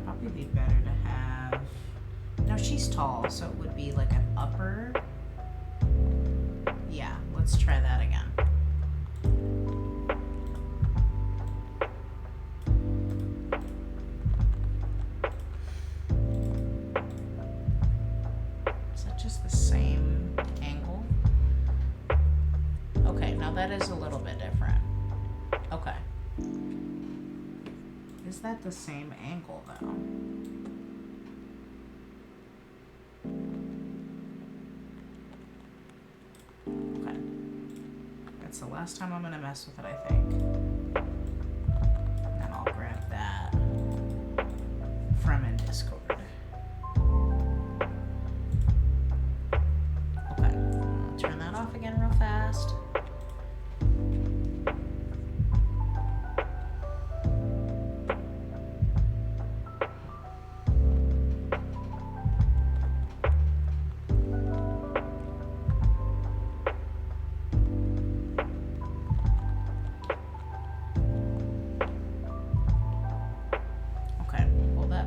Probably be better to have No, she's tall, so it would be like an upper. Yeah, let's try that again. Is that just the same angle? Okay, now that is a little bit different. Okay. Is that the same angle though? Okay. That's the last time I'm gonna mess with it, I think. And then I'll grab that from in Discord. Okay. I'll turn that off again real fast.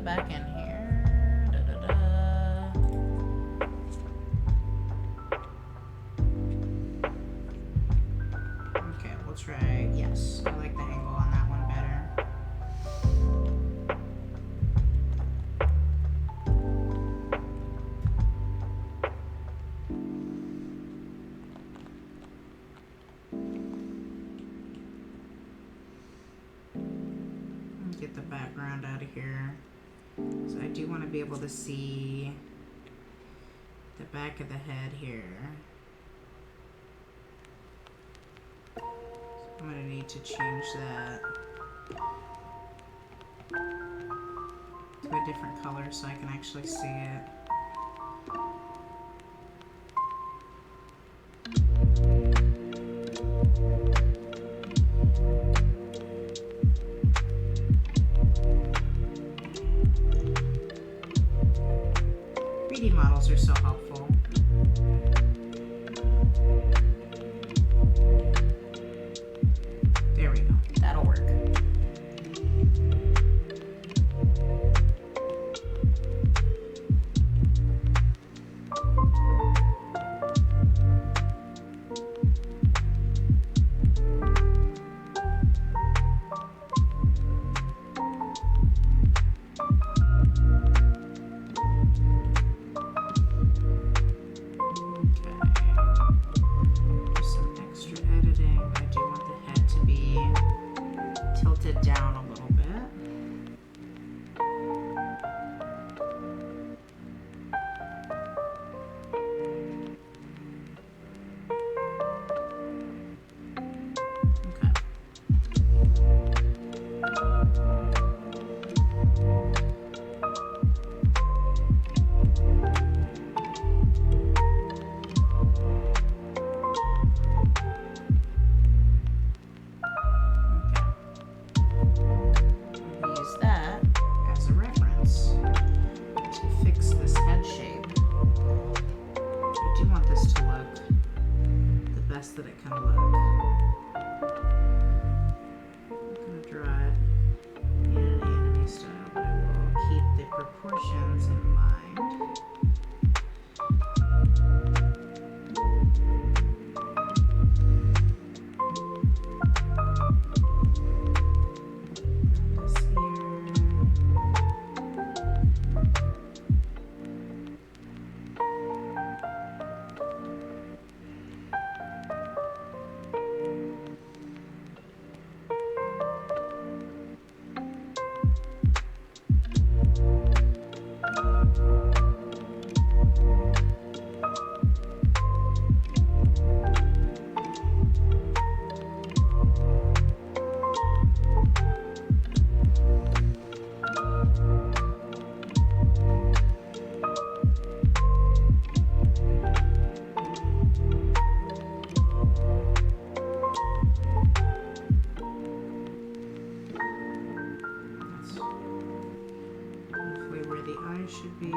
Back in here. Da, da, da. Okay, we'll try. Yes, I like the angle on that one better. Get the background out of here. So I do want to be able to see the back of the head here. So I'm going to need to change that to a different color so I can actually see it. Models are so helpful. There we go. That'll work. Down a little bit. That it can look. I'm going to draw it in an anime style, but I will keep the proportions in mind. This here. Should be mouth.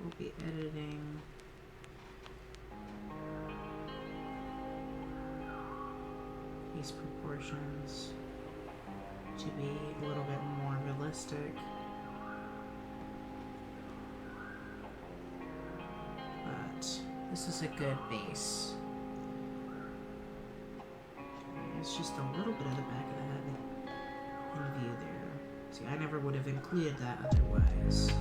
We'll be editing these proportions. to be a little bit more realistic. But this is a good base. It's just a little bit of the back of the head in view there. See, I never would have included that otherwise.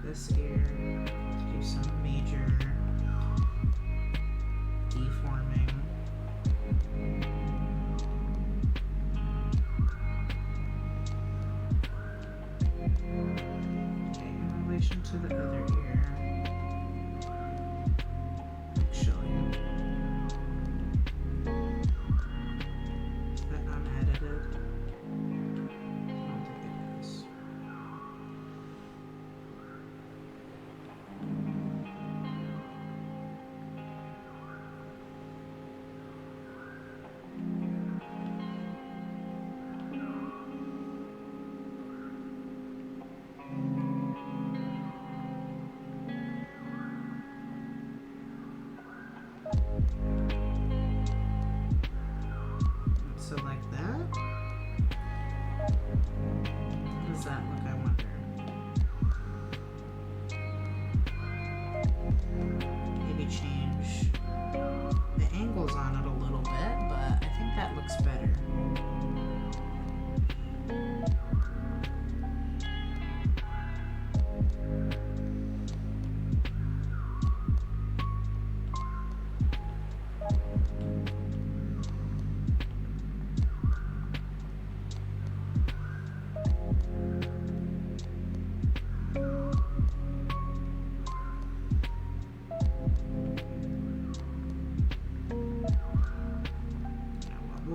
This ear to do some major deforming. Okay, in relation to the other ear, actually, is that unedited? I don't think it is. So like that? How does that look, I wonder? Maybe change the angles on it a little bit, but I think that looks better.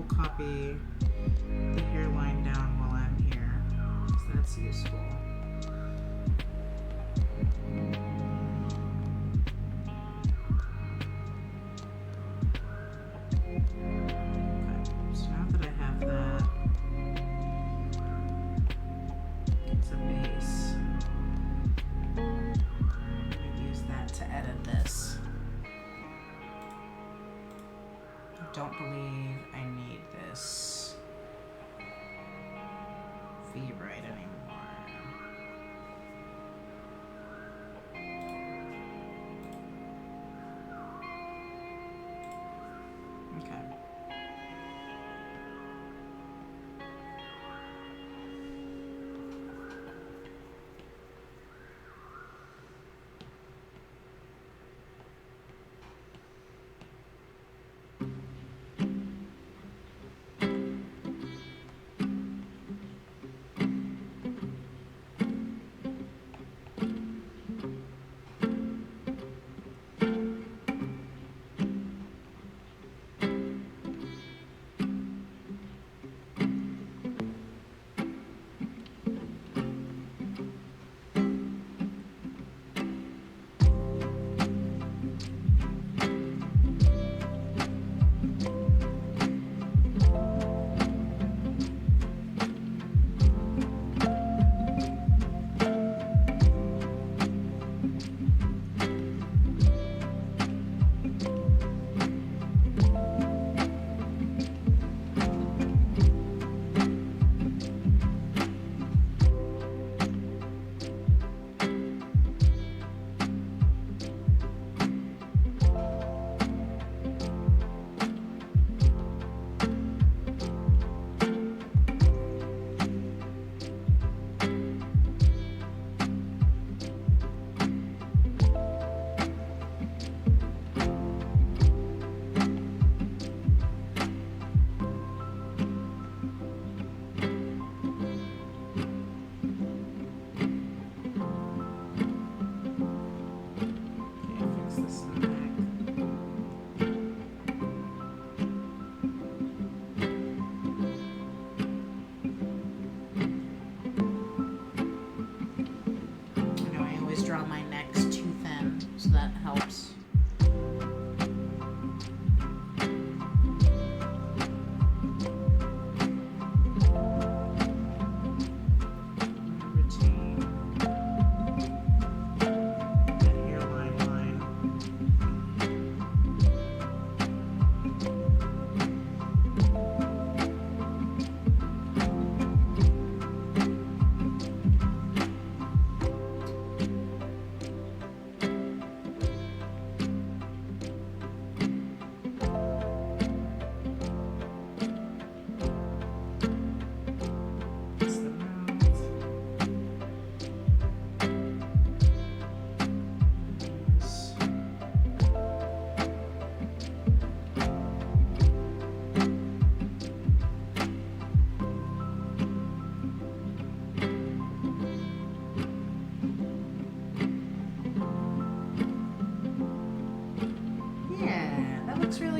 Copy the hairline down while I'm here, because that's useful. Okay, so now that I have that, it's a base. I'm going to use that to edit this. I don't believe I need this feed right anymore. Okay.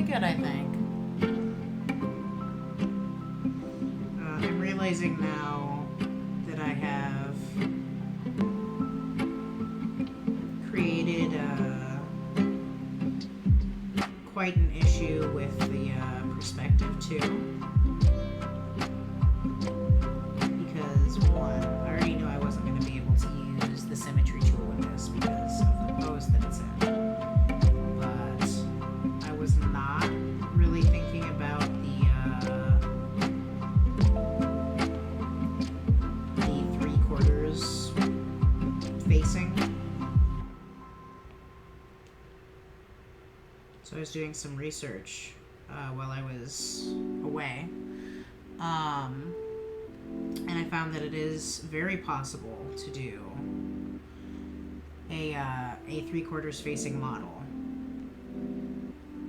good, I think. I'm realizing now that I have created quite an issue with the perspective too. Because one, I already knew I wasn't going to be able to use the symmetry tool with this because of the pose that it's in. But I was not really thinking about the 3/4 facing. So I was doing some research while I was away. And I found that it is very possible to do a 3/4 facing model.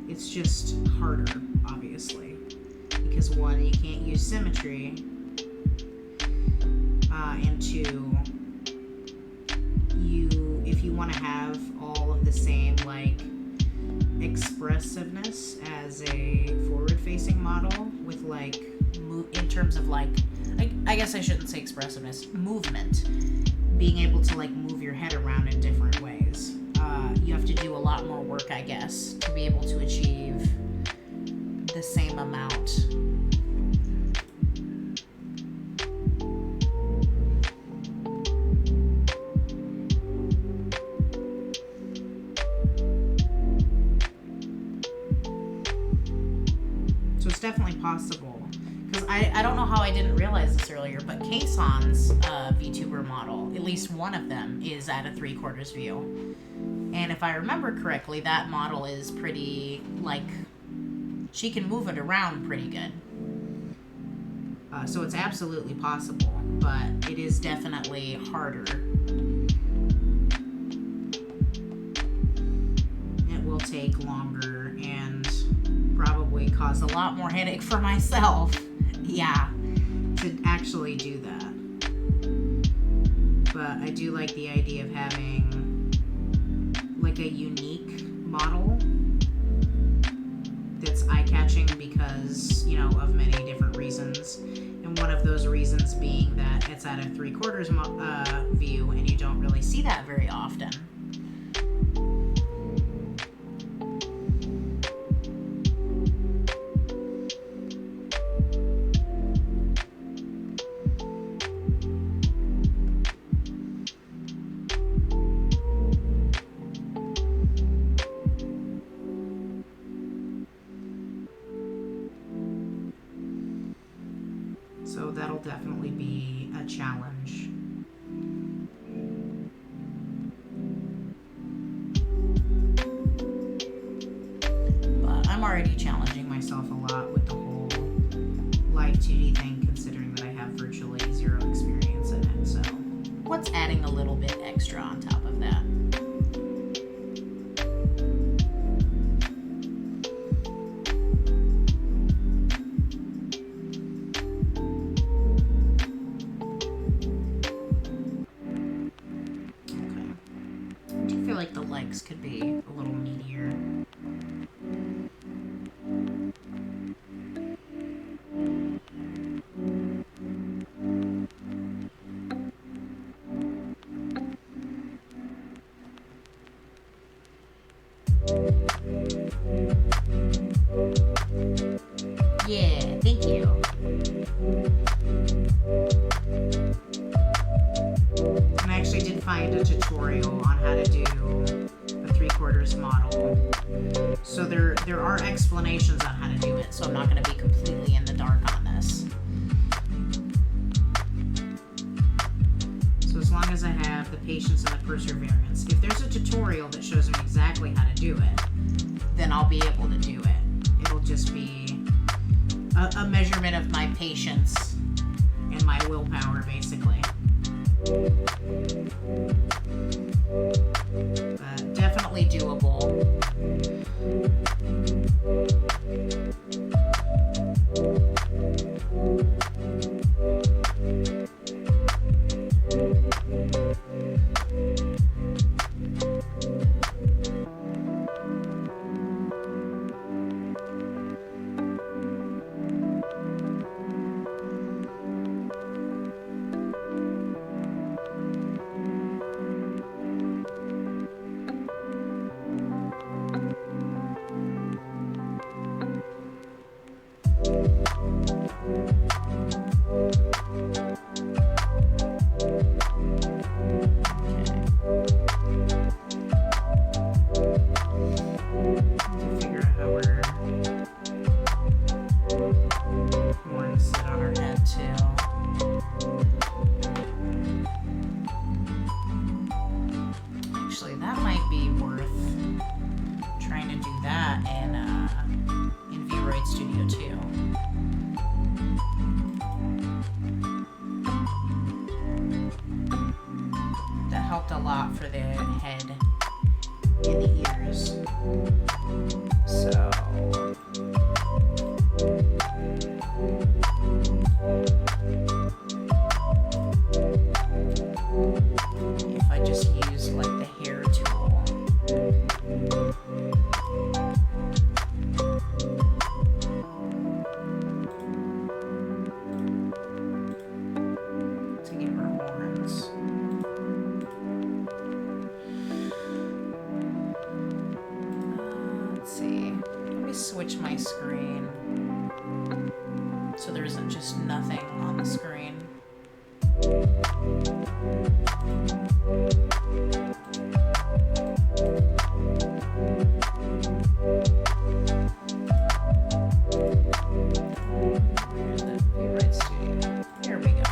It's just harder, obviously, because one, you can't use symmetry, and two, if you want to have all of the same like expressiveness as a forward-facing model with like in terms of like I guess I shouldn't say expressiveness, movement, being able to like move your head around in different ways. You have to do a lot more work, I guess, to be able to achieve the same amount. So it's definitely possible. I don't know how I didn't realize this earlier, but Kayson's vtuber model, at least one of them, is at a 3/4 view. And if I remember correctly, that model is pretty, like, she can move it around pretty good. So it's absolutely possible, but it is definitely harder. It will take longer and probably cause a lot more headache for myself. Yeah, to actually do that. But I do like the idea of having like a unique model that's eye-catching because, you know, of many different reasons. And one of those reasons being that it's at a 3/4 view and you don't really see that very often. So that'll definitely be a challenge. But I'm already challenging myself a lot with the whole live 2D thing, considering that I have virtually zero experience in it. So what's adding a little bit extra on top of that? Like the legs could be a little meatier. Yeah, thank you. And I actually did find a tutorial on how to do a 3/4 model. So there are explanations on how to do it, so I'm not going to be completely in the dark on this. So as long as I have the patience and the perseverance, if there's a tutorial that shows me exactly how to do it, then I'll be able to do it. It'll just be a measurement of my patience and my willpower, basically. Definitely doable. helped a lot for the head and the ears. So if I just use like the hair tool. To get her horns. Let's see. Let me switch my screen so there isn't just nothing on the screen. There we go.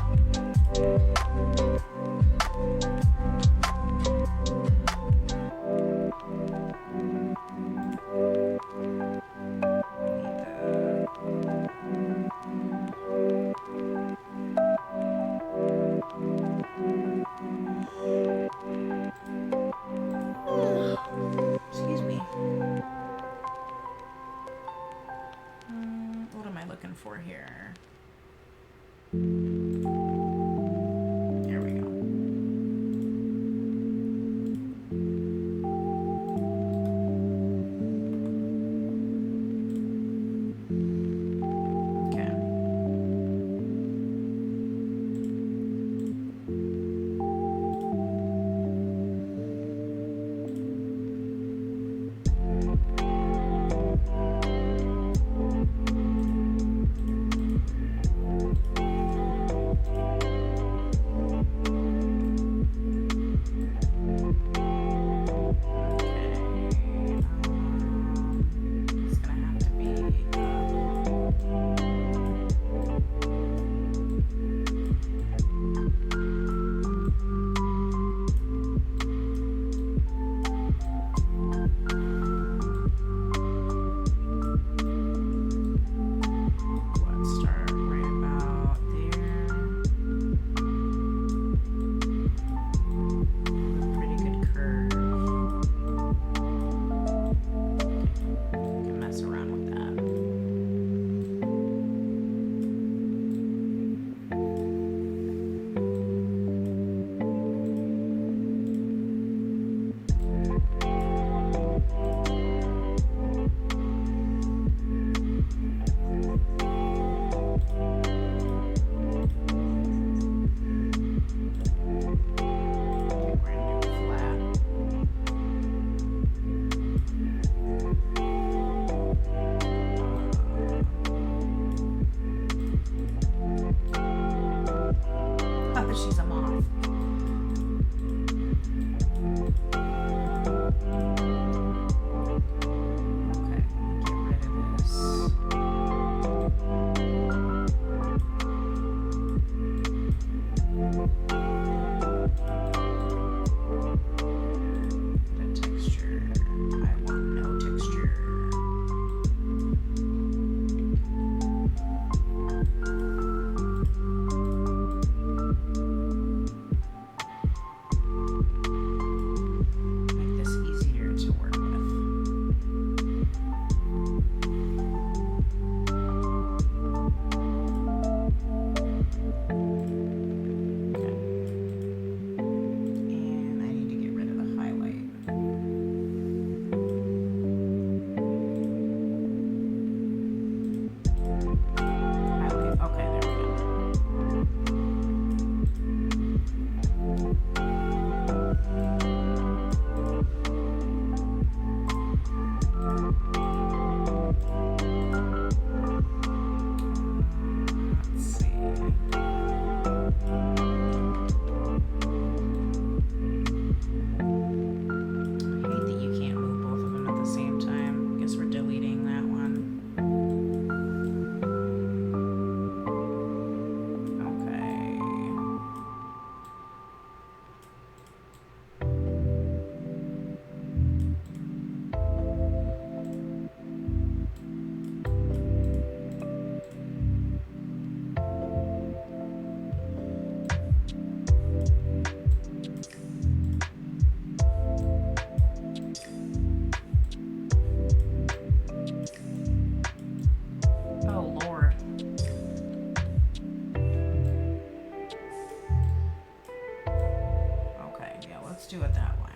let's do it that way.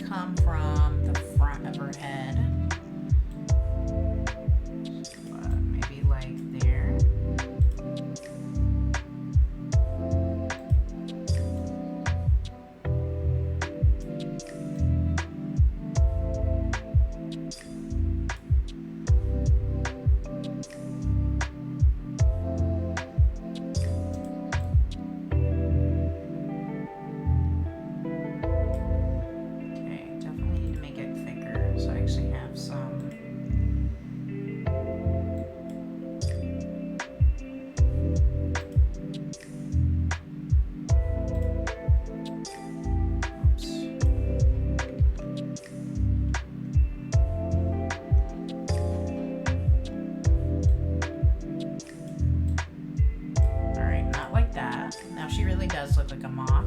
Come from the front of her head. Maybe like there. Does look like a moth.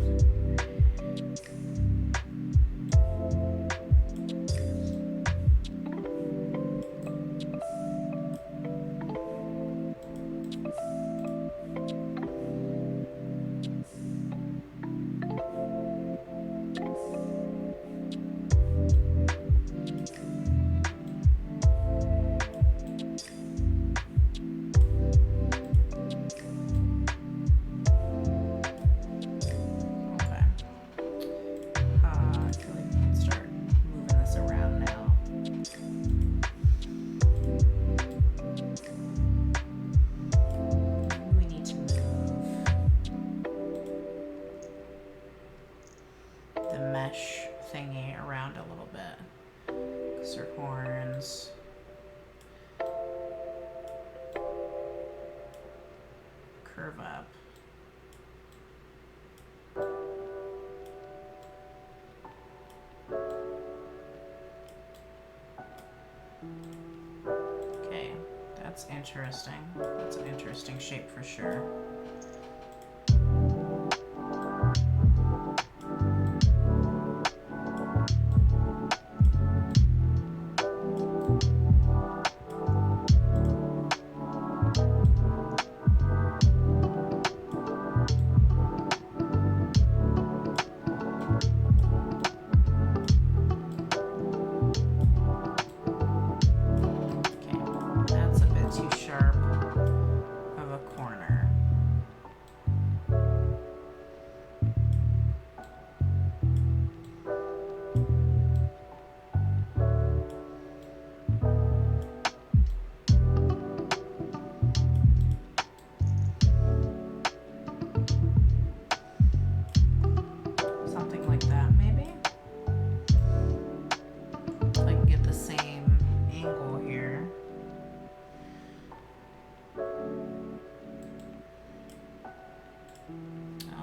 Thingy around a little bit because her horns. Curve up. Okay, that's interesting. That's an interesting shape for sure.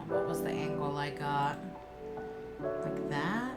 What was the angle I got? Like that?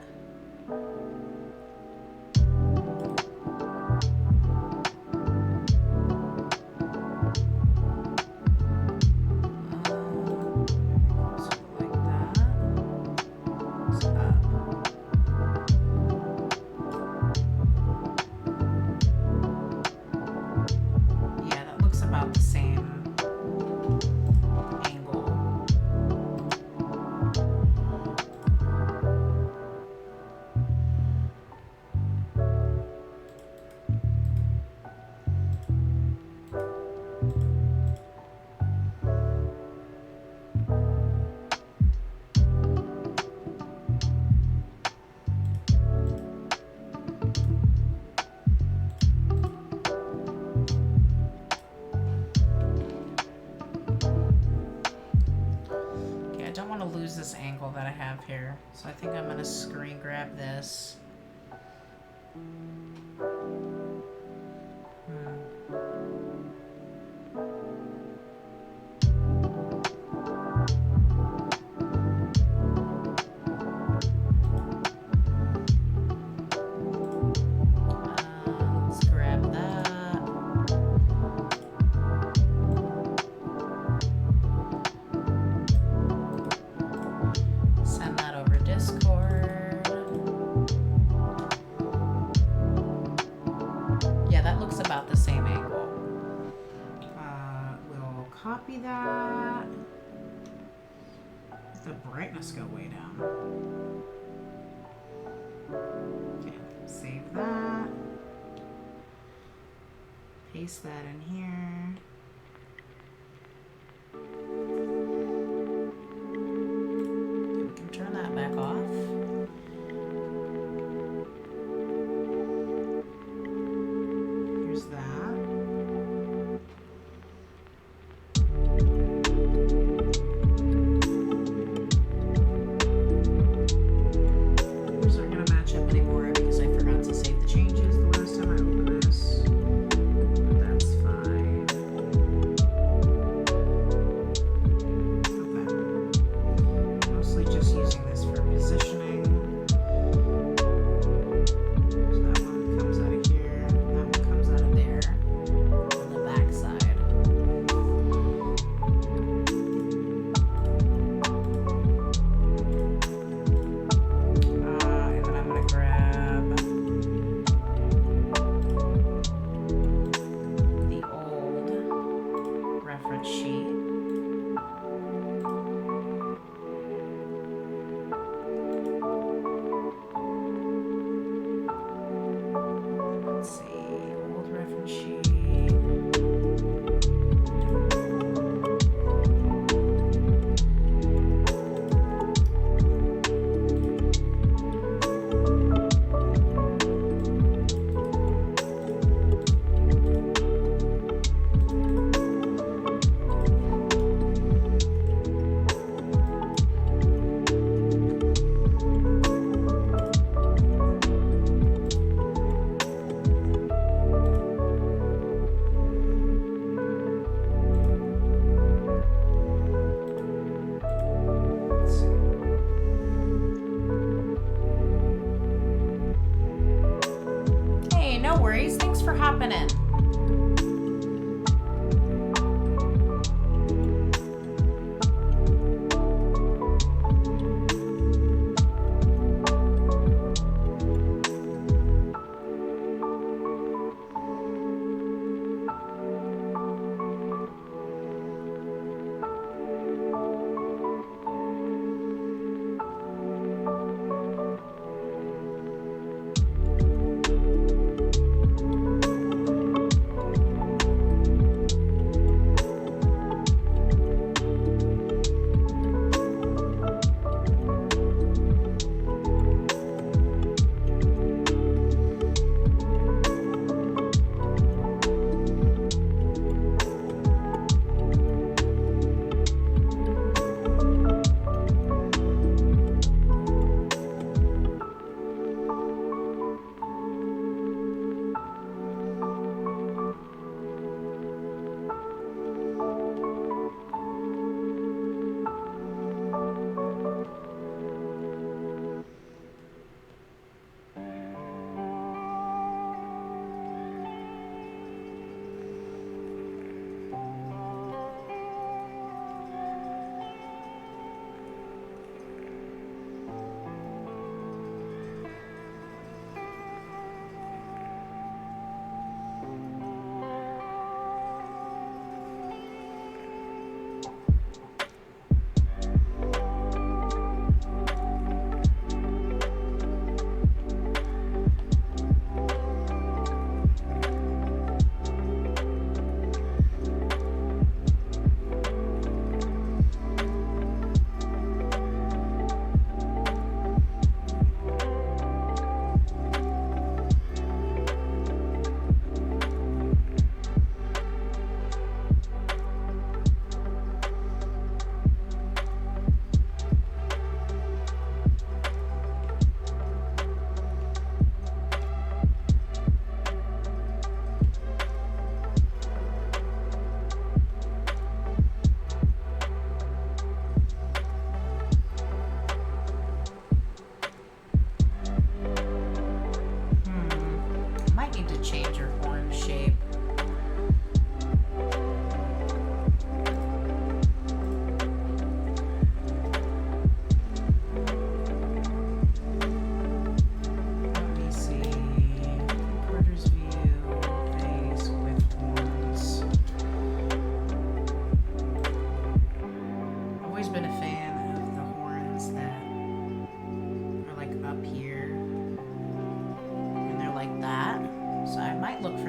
Lose this angle that I have here, so I think I'm going to screen grab this Let's grab that. Send that over Discord. Yeah, that looks about the same angle. We'll copy that. Let the brightness go way down. Okay, save that. Paste that in here. We can turn that back off. Here's that. These aren't going to match up anymore because I forgot to save the changes the last time I opened this. But that's fine. Okay. Mostly just using this for positioning. So that one comes out of here, that one comes out of there on the back side. And then I'm going to grab the old reference sheet. Let's see, old reference sheet. Let's see. Hey, no worries. Thanks for hopping in.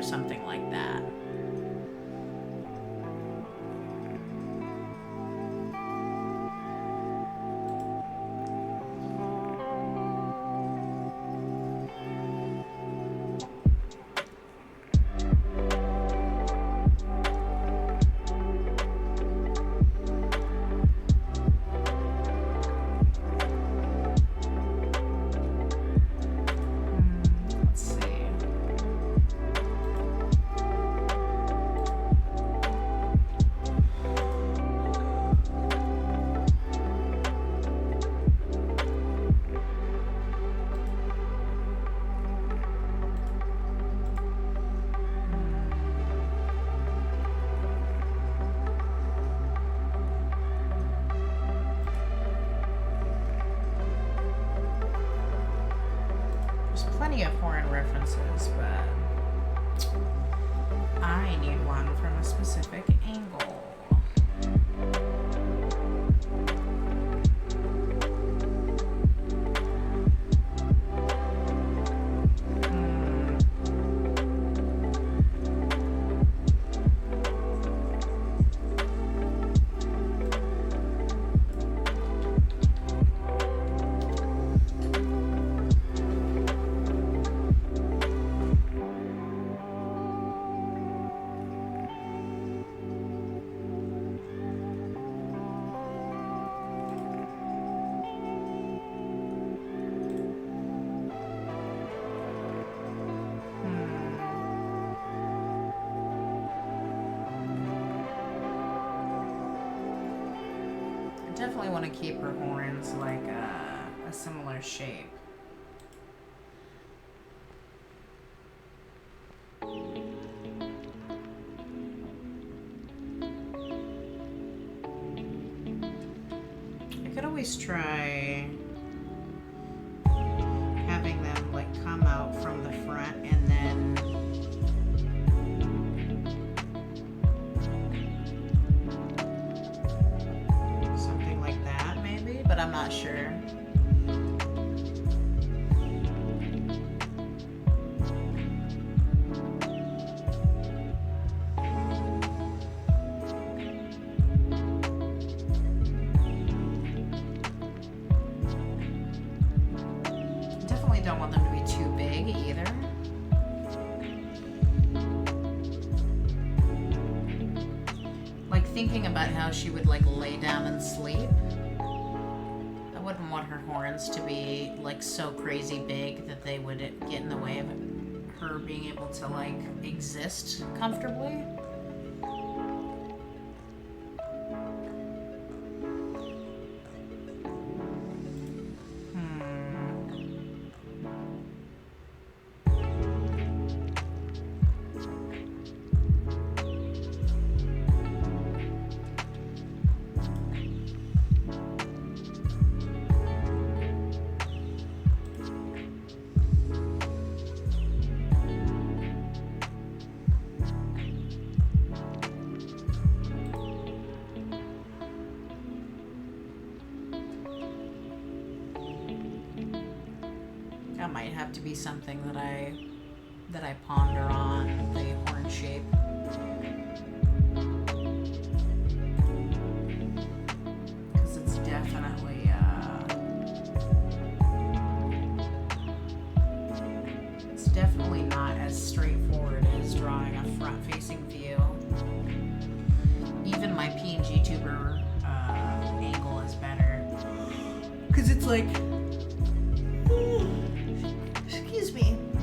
something like that. Plenty of foreign references, but I need one from a specific angle. Definitely want to keep her horns like a similar shape. I could always try having them like come out from the front and then but I'm not sure. Definitely don't want them to be too big either. Like thinking about how she would like lay down and sleep. I wouldn't want her horns to be like so crazy big that they would get in the way of her being able to like exist comfortably. That might have to be something that I ponder on, the horn shape. Because it's definitely not as straightforward as drawing a front-facing view. Even my PNG tuber angle is better. Because it's like,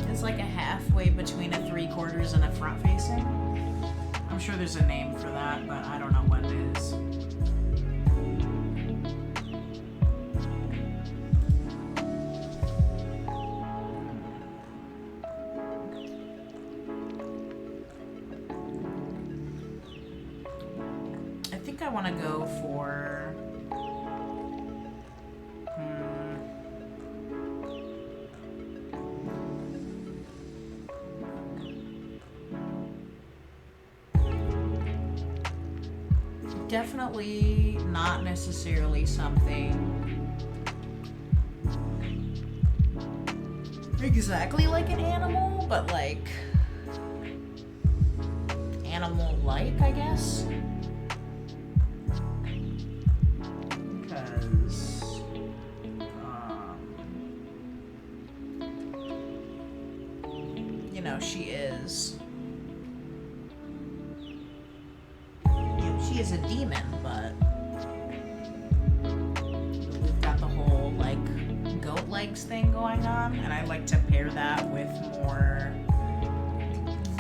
it's like a halfway between a 3/4 and a front facing. I'm sure there's a name for that, but I don't know what it is. I think I want to go for definitely not necessarily something exactly like an animal, but like animal-like, I guess. Because, you know, she is... She is a demon, but... We've got the whole, like, goat legs thing going on, and I like to pair that with more...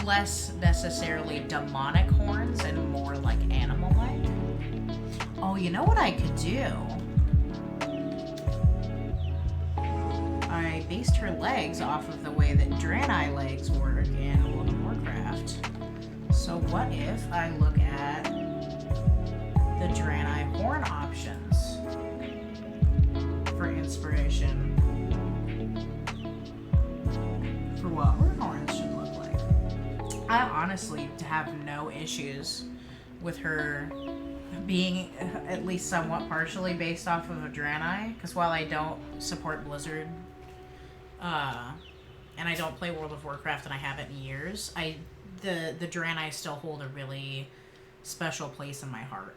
less necessarily demonic horns and more like animal-like. Oh, you know what I could do? I based her legs off of the way that Draenei legs work in World of Warcraft. So what if I look at the Draenei horn options for inspiration for what her horns should look like? I honestly have no issues with her being at least somewhat partially based off of a Draenei, because while I don't support Blizzard, and I don't play World of Warcraft and I haven't in years, the Draenei still hold a really special place in my heart.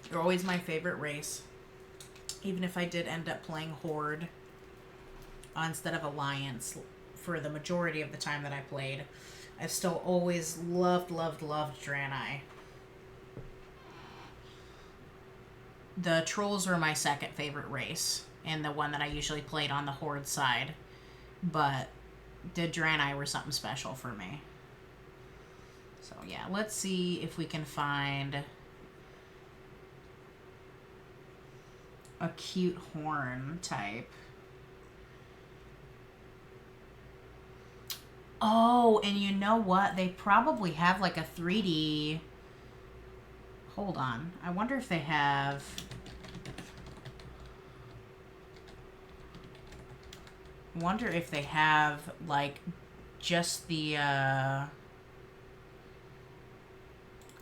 They're always my favorite race, even if I did end up playing Horde instead of Alliance for the majority of the time that I played. I've still always loved Draenei. The Trolls were my second favorite race, and the one that I usually played on the Horde side. But the Draenei were something special for me. So yeah, let's see if we can find a cute horn type. Oh, and you know what? They probably have like a 3D... Hold on. I wonder if they have... wonder if they have like just the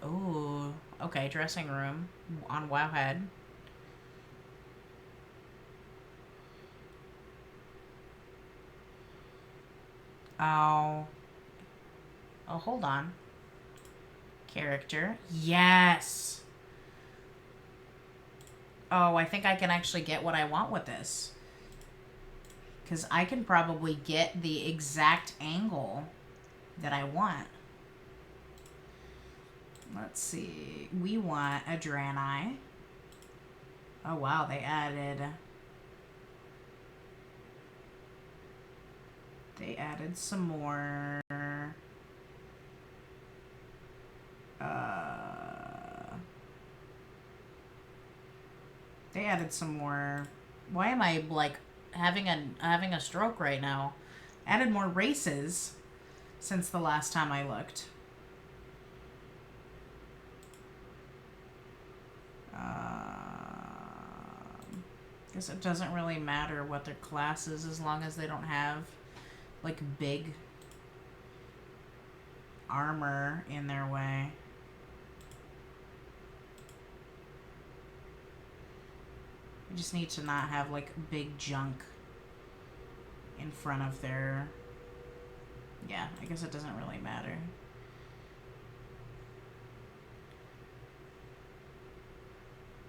oh, okay, dressing room on Wowhead. Oh, hold on. Character. Yes. Oh, I think I can actually get what I want with this. Because I can probably get the exact angle that I want. Let's see. We want a Draenei. Oh, wow. They added some more... they added some more... Why am I, like, having a stroke right now? Added more races since the last time I looked. Guess it doesn't really matter what their class is as long as they don't have like big armor in their way. You just need to not have like big junk in front of their... Yeah, I guess it doesn't really matter.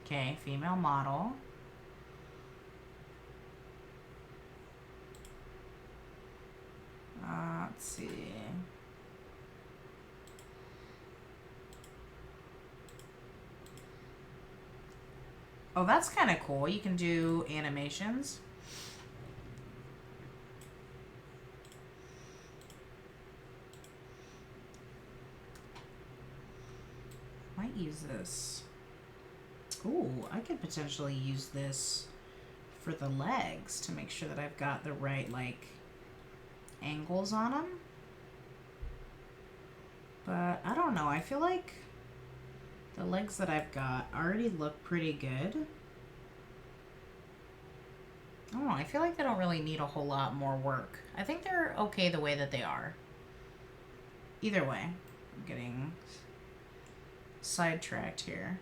Okay, female model. Let's see. Oh, that's kind of cool. You can do animations. Might use this. Ooh, I could potentially use this for the legs to make sure that I've got the right, like, angles on them. But I don't know. I feel like the legs that I've got already look pretty good. I don't know. I feel like they don't really need a whole lot more work. I think they're okay the way that they are. Either way, I'm getting sidetracked here.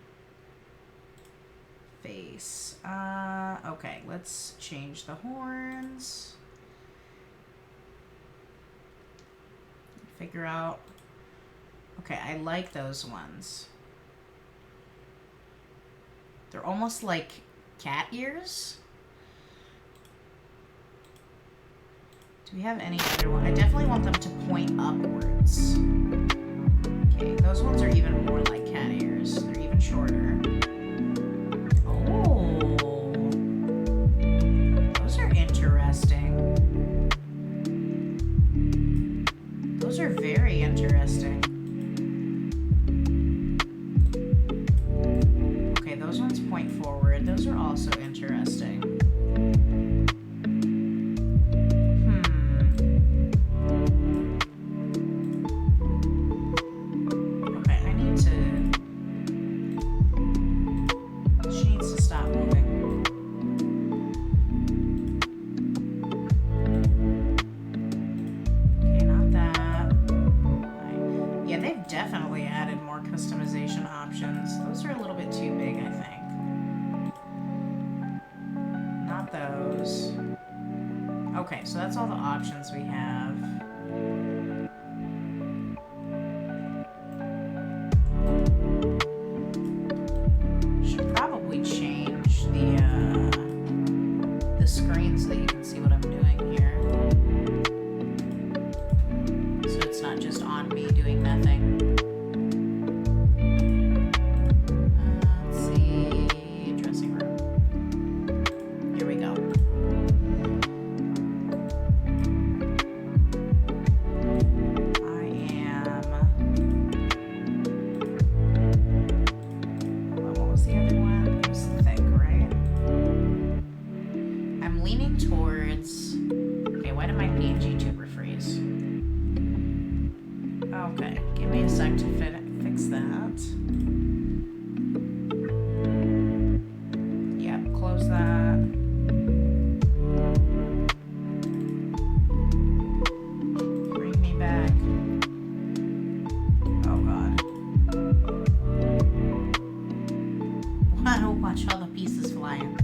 Face. Okay, let's change the horns. Figure out Okay, I like those ones. They're almost like cat ears. Do we have any other one? I definitely want them to point upwards. Okay, those ones are even more like cat ears. They're even shorter. Oh, those are interesting. Those are very interesting. Okay, those ones point forward. Those are also interesting. Customization options. Those are a little bit too big, I think. Not those. Okay, so that's all the options we have. Should probably change the screen so that you can see what I'm doing here. So it's not just on me doing nothing. Okay, give me a sec to fix that. Yep, close that. Bring me back. Oh god. Wow, watch all the pieces flying.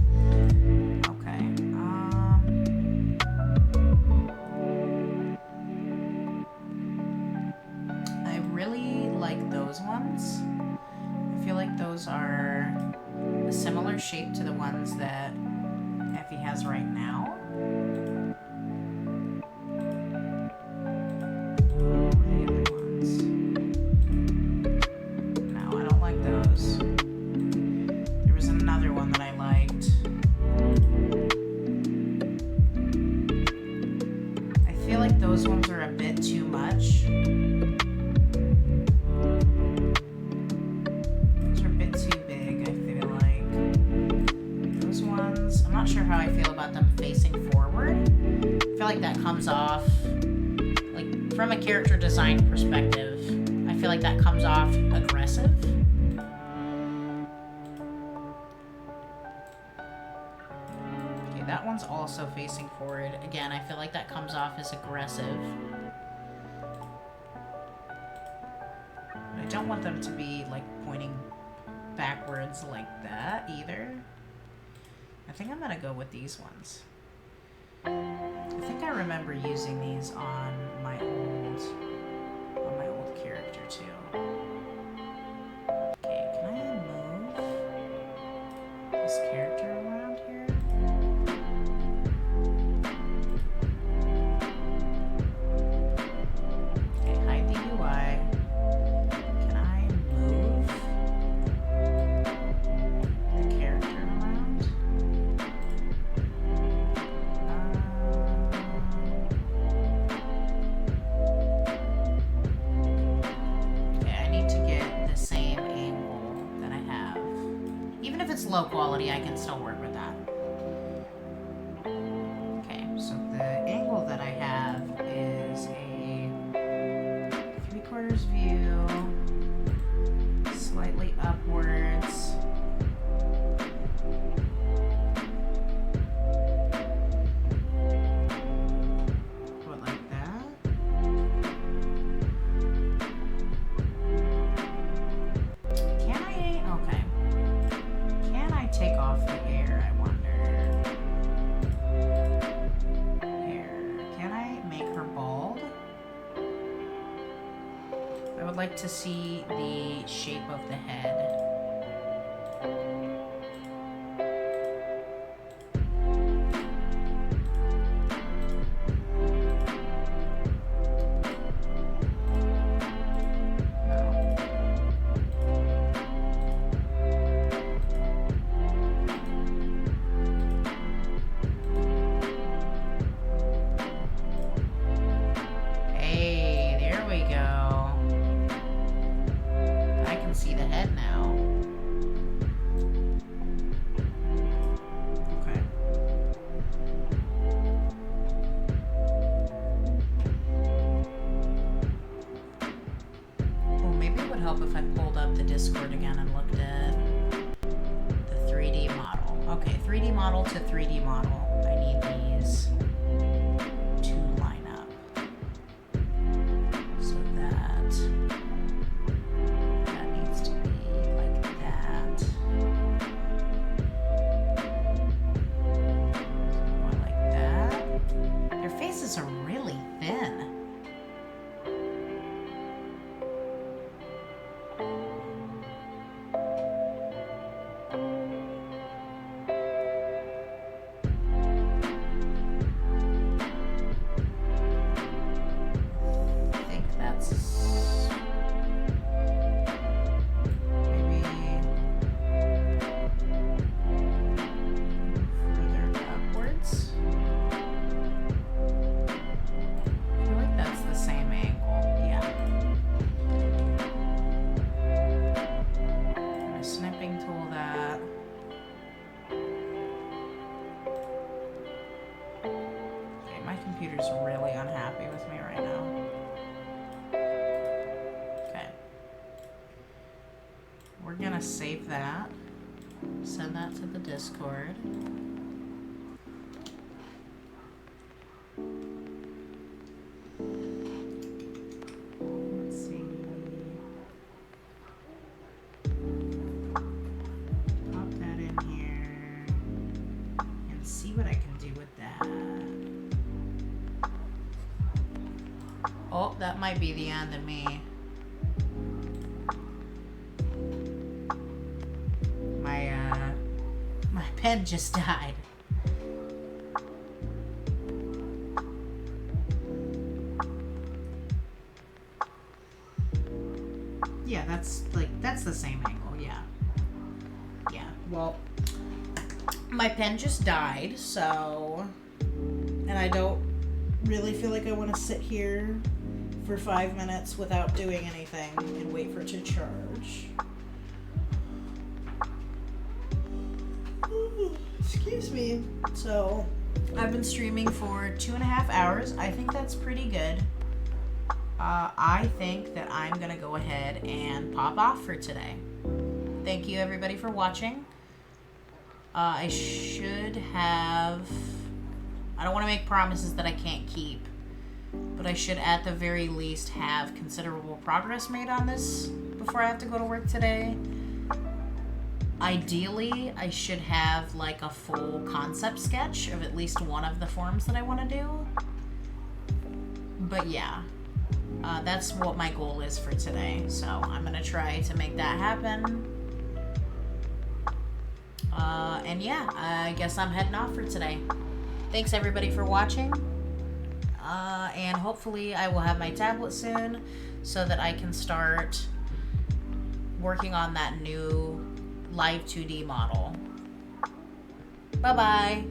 Okay, those ones. I feel like those are a similar shape to the ones that Effie has right now. What are the other ones? No, I don't like those. There was another one that I liked. I feel like those ones are a bit too much. I'm not sure how I feel about them facing forward. I feel like that comes off, like from a character design perspective, I feel like that comes off aggressive. Okay, that one's also facing forward. Again, I feel like that comes off as aggressive. I don't want them to be like pointing backwards like that either. I think I'm gonna go with these ones. I think I remember using these on my old character too. Okay, can I move this character around here? Okay, hide the UI. Can I move the character around? Low quality, I can still work with that. Okay, so the angle that I have is a 3/4 view, slightly upwards. Go like that. Can I? Okay. Take off the air. I like to see the shape of the head. If I pulled up the Discord again and looked at the 3D model. Okay, 3D model to 3D model. I need these to line up. So that needs to be like that. More like that. Their faces are really thin. Computer's really unhappy with me right now. Okay. We're gonna save that. Send that to the Discord. Let's see. Pop that in here and see what I can do with that. Oh, that might be the end of me. My pen just died. Yeah, that's the same angle, yeah. Yeah, well, my pen just died, so, and I don't really feel like I want to sit here for 5 minutes without doing anything and wait for it to charge. Excuse me. So I've been streaming for 2.5 hours. I think that's pretty good. I think that I'm gonna go ahead and pop off for today. Thank you everybody for watching. I should have, I don't want to make promises that I can't keep, but I should at the very least have considerable progress made on this before I have to go to work today. Ideally, I should have like a full concept sketch of at least one of the forms that I want to do. But yeah, that's what my goal is for today. So I'm going to try to make that happen. And yeah, I guess I'm heading off for today. Thanks everybody for watching. And hopefully I will have my tablet soon so that I can start working on that new live 2D model. Bye-bye.